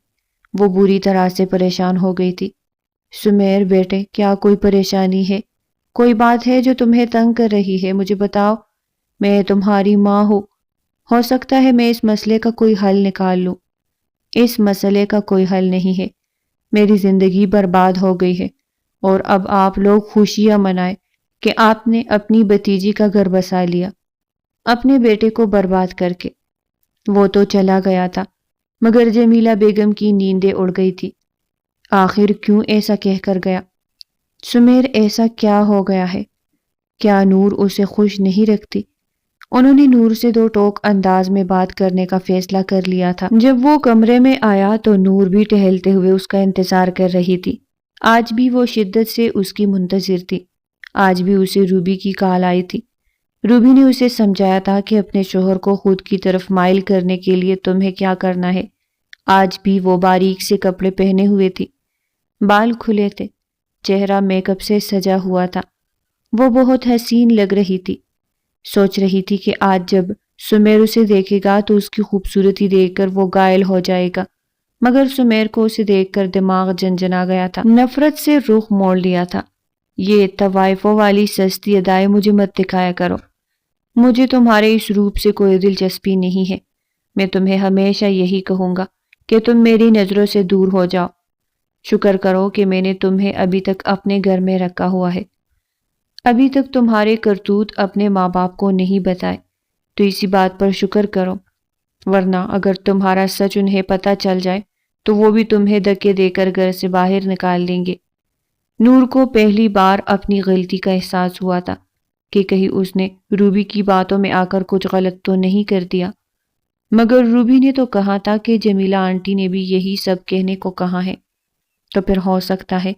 وہ بری طرح سے پریشان ہو گئی تھی۔ سمیر بیٹے، کیا کوئی پریشانی ہے؟ کوئی بات ہے جو تمہیں تنگ کر رہی ہے؟ مجھے بتاؤ، میں تمہاری ماں ہوں، ہو سکتا ہے میں اس مسئلے کا کوئی حل نکال لوں۔ اس مسئلے کا کوئی حل نہیں ہے، میری زندگی برباد ہو گئی ہے، اور اب آپ لوگ خوشیاں منائیں کہ آپ نے اپنی بھتیجی کا گھر بسا لیا، اپنے بیٹے کو برباد کر کے۔ وہ تو چلا گیا تھا مگر جمیلہ بیگم کی نیندیں اڑ گئی تھی۔ آخر کیوں ایسا کہہ کر گیا؟ سمیر، ایسا کیا ہو گیا ہے؟ کیا نور اسے خوش نہیں رکھتی؟ انہوں نے نور سے دو ٹوک انداز میں بات کرنے کا فیصلہ کر لیا تھا۔ جب وہ کمرے میں آیا تو نور بھی ٹہلتے ہوئے اس کا انتظار کر رہی تھی۔ آج بھی وہ شدت سے اس کی منتظر تھی۔ آج بھی اسے روبی کی کال آئی تھی۔ روبی نے اسے سمجھایا تھا کہ اپنے شوہر کو خود کی طرف مائل کرنے کے لیے تمہیں کیا کرنا ہے۔ آج بھی وہ باریک سے کپڑے پہنے ہوئے تھی، بال کھلے تھے، چہرہ میک اپ سے سجا ہوا تھا۔ وہ بہت حسین لگ رہی تھی۔ سوچ رہی تھی کہ آج جب سمیر اسے دیکھے گا تو اس کی خوبصورتی دیکھ کر وہ گائل ہو جائے گا، مگر سمیر کو اسے دیکھ کر دماغ جنجنا گیا تھا، نفرت سے رخ موڑ لیا تھا۔ یہ طوائفوں والی سستی ادائیں مجھے مت دکھایا کرو، مجھے تمہارے اس روپ سے کوئی دلچسپی نہیں ہے۔ میں تمہیں ہمیشہ یہی کہوں گا کہ تم میری نظروں سے دور ہو جاؤ۔ شکر کرو کہ میں نے تمہیں ابھی تک اپنے گھر میں رکھا ہوا ہے، ابھی تک تمہارے کرتوت اپنے ماں باپ کو نہیں بتائے، تو اسی بات پر شکر کرو، ورنہ اگر تمہارا سچ انہیں پتہ چل جائے تو وہ بھی تمہیں دھکے دے کر گھر سے باہر نکال دیں گے۔ نور کو پہلی بار اپنی غلطی کا احساس ہوا تھا کہ کہیں اس نے روبی کی باتوں میں آ کر کچھ غلط تو نہیں کر دیا، مگر روبی نے تو کہا تھا کہ جمیلہ آنٹی نے بھی یہی سب کہنے کو کہا ہے، تو پھر ہو سکتا ہے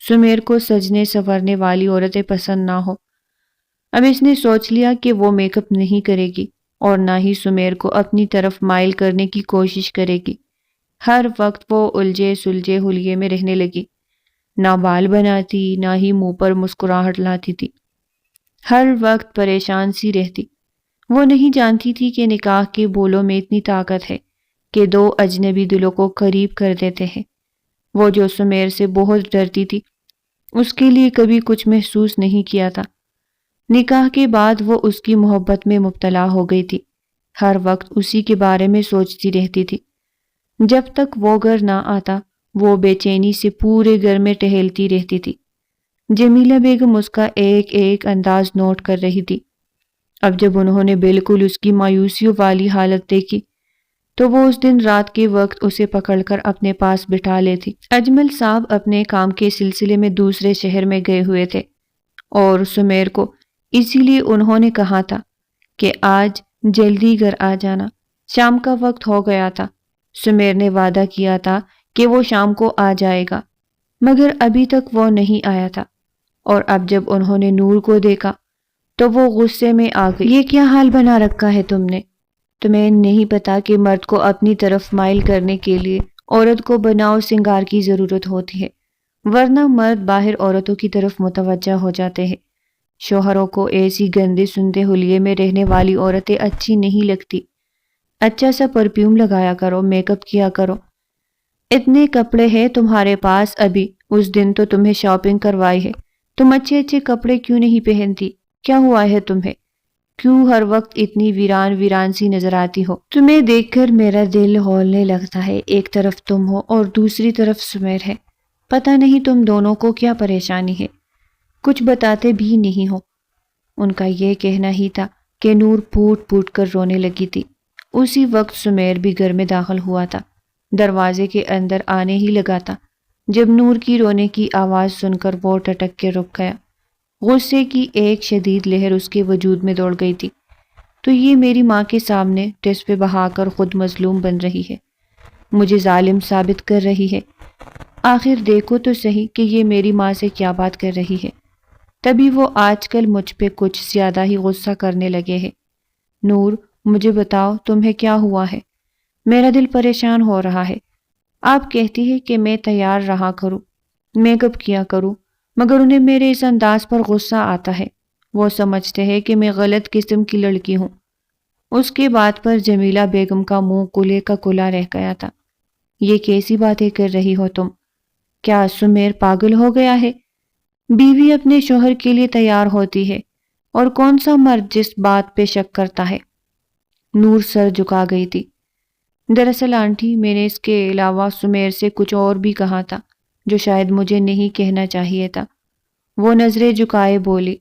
سمیر کو سجنے سنورنے والی عورتیں پسند نہ ہو۔ اب اس نے سوچ لیا کہ وہ میک اپ نہیں کرے گی اور نہ ہی سمیر کو اپنی طرف مائل کرنے کی کوشش کرے گی۔ ہر وقت وہ الجھے سلجھے حلیے میں رہنے لگی، نہ بال بناتی نہ ہی منہ پر مسکراہٹ لاتی تھی، ہر وقت پریشان سی رہتی۔ وہ نہیں جانتی تھی کہ نکاح کے بولوں میں اتنی طاقت ہے کہ دو اجنبی دلوں کو قریب کر دیتے ہیں۔ وہ جو سمیر سے بہت ڈرتی تھی، اس کے لیے کبھی کچھ محسوس نہیں کیا تھا۔ نکاح کے بعد وہ اس کی محبت میں مبتلا ہو گئی تھی، ہر وقت اسی کے بارے میں سوچتی رہتی تھی۔ جب تک وہ گھر نہ آتا وہ بے چینی سے پورے گھر میں ٹہلتی رہتی تھی۔ جمیلہ بیگم اس کا ایک ایک انداز نوٹ کر رہی تھی۔ اب جب انہوں نے بالکل اس کی مایوسیوں والی حالت دیکھی تو وہ اس دن رات کے وقت اسے پکڑ کر اپنے پاس بٹھا لیتی۔ اجمل صاحب اپنے کام کے سلسلے میں دوسرے شہر میں گئے ہوئے تھے اور سمیر کو اسی لیے انہوں نے کہا تھا کہ آج جلدی گھر آ جانا، شام کا وقت ہو گیا تھا۔ سمیر نے وعدہ کیا تھا کہ وہ شام کو آ جائے گا، مگر ابھی تک وہ نہیں آیا تھا، اور اب جب انہوں نے نور کو دیکھا تو وہ غصے میں آ گئی۔ یہ کیا حال بنا رکھا ہے تم نے؟ تمہیں نہیں پتا کہ مرد کو اپنی طرف مائل کرنے کے لیے عورت کو بناؤ سنگار کی ضرورت ہوتی ہے، ورنہ مرد باہر عورتوں کی طرف متوجہ ہو جاتے ہیں۔ شوہروں کو ایسی گندے سندے حلیے میں رہنے والی عورتیں اچھی نہیں لگتی۔ اچھا سا پرفیوم لگایا کرو، میک اپ کیا کرو۔ اتنے کپڑے ہیں تمہارے پاس، ابھی اس دن تو تمہیں شاپنگ کروائی ہے، تم اچھے اچھے کپڑے کیوں نہیں پہنتی؟ کیا ہوا ہے تمہیں؟ کیوں ہر وقت اتنی ویران ویران سی نظر آتی ہو؟ تمہیں دیکھ کر میرا دل ہولنے لگتا ہے، ایک طرف تم ہو اور دوسری طرف سمیر ہے، پتہ نہیں تم دونوں کو کیا پریشانی ہے، کچھ بتاتے بھی نہیں ہو۔ ان کا یہ کہنا ہی تھا کہ نور پھوٹ پھوٹ کر رونے لگی تھی۔ اسی وقت سمیر بھی گھر میں داخل ہوا تھا۔ دروازے کے اندر آنے ہی لگا تھا جب نور کی رونے کی آواز سن کر وہ ٹٹک کے رک گیا۔ غصے کی ایک شدید لہر اس کے وجود میں دوڑ گئی تھی۔ تو یہ میری ماں کے سامنے ٹسپے بہا کر خود مظلوم بن رہی ہے، مجھے ظالم ثابت کر رہی ہے۔ آخر دیکھو تو صحیح کہ یہ میری ماں سے کیا بات کر رہی ہے۔ تبھی وہ آج کل مجھ پہ کچھ زیادہ ہی غصہ کرنے لگے ہیں۔ نور، مجھے بتاؤ تمہیں کیا ہوا ہے؟ میرا دل پریشان ہو رہا ہے۔ آپ کہتی ہے کہ میں تیار رہا کروں، میک اپ کیا کروں، مگر انہیں میرے اس انداز پر غصہ آتا ہے۔ وہ سمجھتے ہیں کہ میں غلط قسم کی لڑکی ہوں۔ اس کے بات پر جمیلہ بیگم کا منہ کلے کا کلا رہ گیا تھا۔ یہ کیسی باتیں کر رہی ہو تم؟ کیا سمیر پاگل ہو گیا ہے؟ بیوی اپنے شوہر کے لیے تیار ہوتی ہے، اور کون سا مرد جس بات پہ شک کرتا ہے؟ نور سر جھکا گئی تھی۔ دراصل آنٹی، میں نے اس کے علاوہ سمیر سے کچھ اور بھی کہا تھا جو شاید مجھے نہیں کہنا چاہیے تھا، وہ نظریں جھکائے بولی۔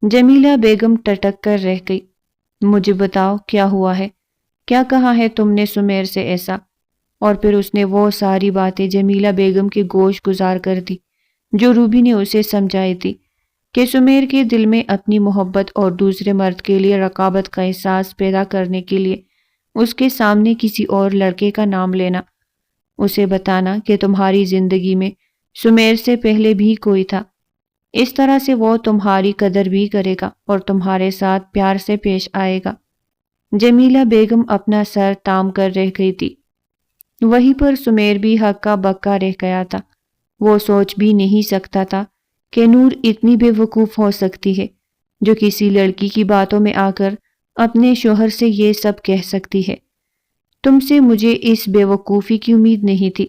جمیلہ بیگم ٹٹک کر رہ گئی۔ مجھے بتاؤ کیا ہوا ہے؟ کیا کہا ہے تم نے سمیر سے ایسا؟ اور پھر اس نے وہ ساری باتیں جمیلہ بیگم کے گوش گزار کر دی جو روبی نے اسے سمجھائی تھی کہ سمیر کے دل میں اپنی محبت اور دوسرے مرد کے لیے رقابت کا احساس پیدا کرنے کے لیے اس کے سامنے کسی اور لڑکے کا نام لینا، اسے بتانا کہ تمہاری زندگی میں سمیر سے پہلے بھی کوئی تھا، اس طرح سے وہ تمہاری قدر بھی کرے گا اور تمہارے ساتھ پیار سے پیش آئے گا۔ جمیلہ بیگم اپنا سر تام کر رہ گئی تھی۔ وہیں پر سمیر بھی ہکا بکا رہ گیا تھا۔ وہ سوچ بھی نہیں سکتا تھا کہ نور اتنی بے وقوف ہو سکتی ہے جو کسی لڑکی کی باتوں میں آ کر اپنے شوہر سے یہ سب کہہ سکتی ہے۔ تم سے مجھے اس بے وقوفی کی امید نہیں تھی،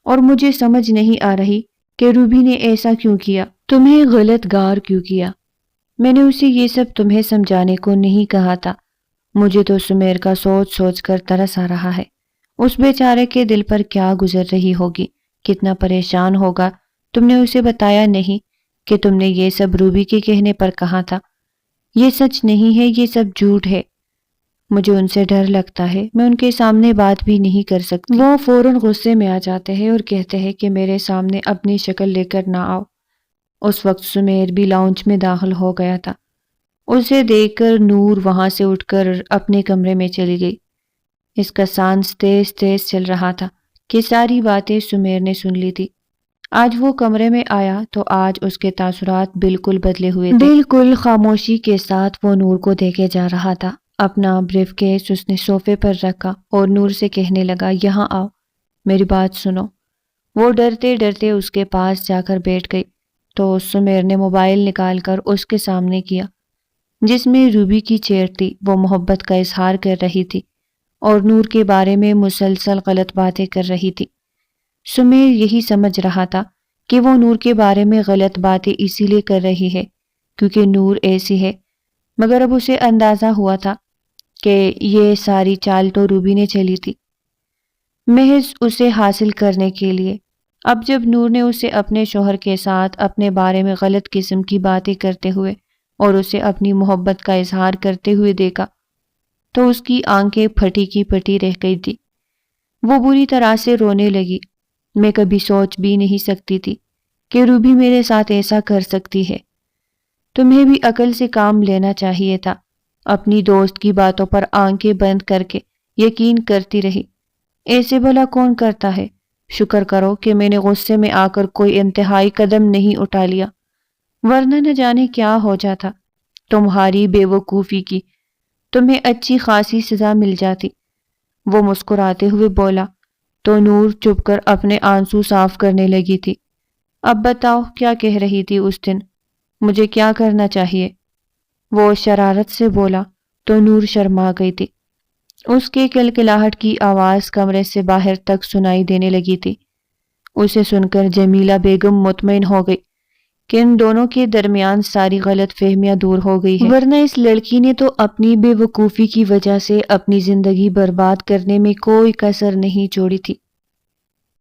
اور مجھے سمجھ نہیں آ رہی کہ روبی نے ایسا کیوں کیا، تمہیں غلط گار کیوں کیا۔ میں نے اسے یہ سب تمہیں سمجھانے کو نہیں کہا تھا۔ مجھے تو سمیر کا سوچ سوچ کر ترس آ رہا ہے۔ اس بیچارے کے دل پر کیا گزر رہی ہوگی، کتنا پریشان ہوگا۔ تم نے اسے بتایا نہیں کہ تم نے یہ سب روبی کے کہنے پر کہا تھا؟ یہ سچ نہیں ہے، یہ سب جھوٹ ہے۔ مجھے ان سے ڈر لگتا ہے، میں ان کے سامنے بات بھی نہیں کر سکتی۔ وہ فوراً غصے میں آ جاتے ہیں اور کہتے ہیں کہ میرے سامنے اپنی شکل لے کر نہ آؤ۔ اس وقت سمیر بھی لاؤنج میں داخل ہو گیا تھا۔ اسے دیکھ کر نور وہاں سے اٹھ کر اپنے کمرے میں چلی گئی۔ اس کا سانس تیز تیز چل رہا تھا کہ ساری باتیں سمیر نے سن لی تھی۔ آج وہ کمرے میں آیا تو آج اس کے تاثرات بالکل بدلے ہوئے تھے۔ بالکل خاموشی کے ساتھ وہ نور کو دیکھے جا رہا تھا۔ اپنا بریف کیس اس نے صوفے پر رکھا اور نور سے کہنے لگا، یہاں آؤ، میری بات سنو۔ وہ ڈرتے ڈرتے اس کے پاس جا کر بیٹھ گئی تو سمیر نے موبائل نکال کر اس کے سامنے کیا، جس میں روبی کی چیٹ تھی۔ وہ محبت کا اظہار کر رہی تھی اور نور کے بارے میں مسلسل غلط باتیں کر رہی تھی۔ سمیر یہی سمجھ رہا تھا کہ وہ نور کے بارے میں غلط باتیں اسی لیے کر رہی ہے کیونکہ نور ایسی ہے، مگر اب اسے اندازہ ہوا تھا کہ یہ ساری چال تو روبی نے چلی تھی، محض اسے حاصل کرنے کے لیے۔ اب جب نور نے اسے اپنے شوہر کے ساتھ اپنے بارے میں غلط قسم کی باتیں کرتے ہوئے اور اسے اپنی محبت کا اظہار کرتے ہوئے دیکھا تو اس کی آنکھیں پھٹی کی پٹی رہ گئی تھی۔ وہ بری طرح سے رونے لگی۔ میں کبھی سوچ بھی نہیں سکتی تھی کہ روبی میرے ساتھ ایسا کر سکتی ہے۔ تمہیں بھی عقل سے کام لینا چاہیے تھا۔ اپنی دوست کی باتوں پر آنکھیں بند کر کے یقین کرتی رہی۔ ایسے بھلا کون کرتا ہے؟ شکر کرو کہ میں نے غصے میں آ کر کوئی انتہائی قدم نہیں اٹھا لیا، ورنہ نہ جانے کیا ہو جاتا۔ تمہاری بے وقوفی کی تمہیں اچھی خاصی سزا مل جاتی۔ وہ مسکراتے ہوئے بولا تو نور چپ کر اپنے آنسو صاف کرنے لگی تھی۔ اب بتاؤ کیا کہہ رہی تھی اس دن؟ مجھے کیا کرنا چاہیے؟ وہ شرارت سے بولا تو نور شرما گئی تھی۔ اس کے کلکلاہٹ کی آواز کمرے سے باہر تک سنائی دینے لگی تھی۔ اسے سن کر جمیلہ بیگم مطمئن ہو گئی کہ ان دونوں کے درمیان ساری غلط فہمیاں دور ہو گئی ہیں، ورنہ اس لڑکی نے تو اپنی بے وقوفی کی وجہ سے اپنی زندگی برباد کرنے میں کوئی کسر نہیں چھوڑی تھی۔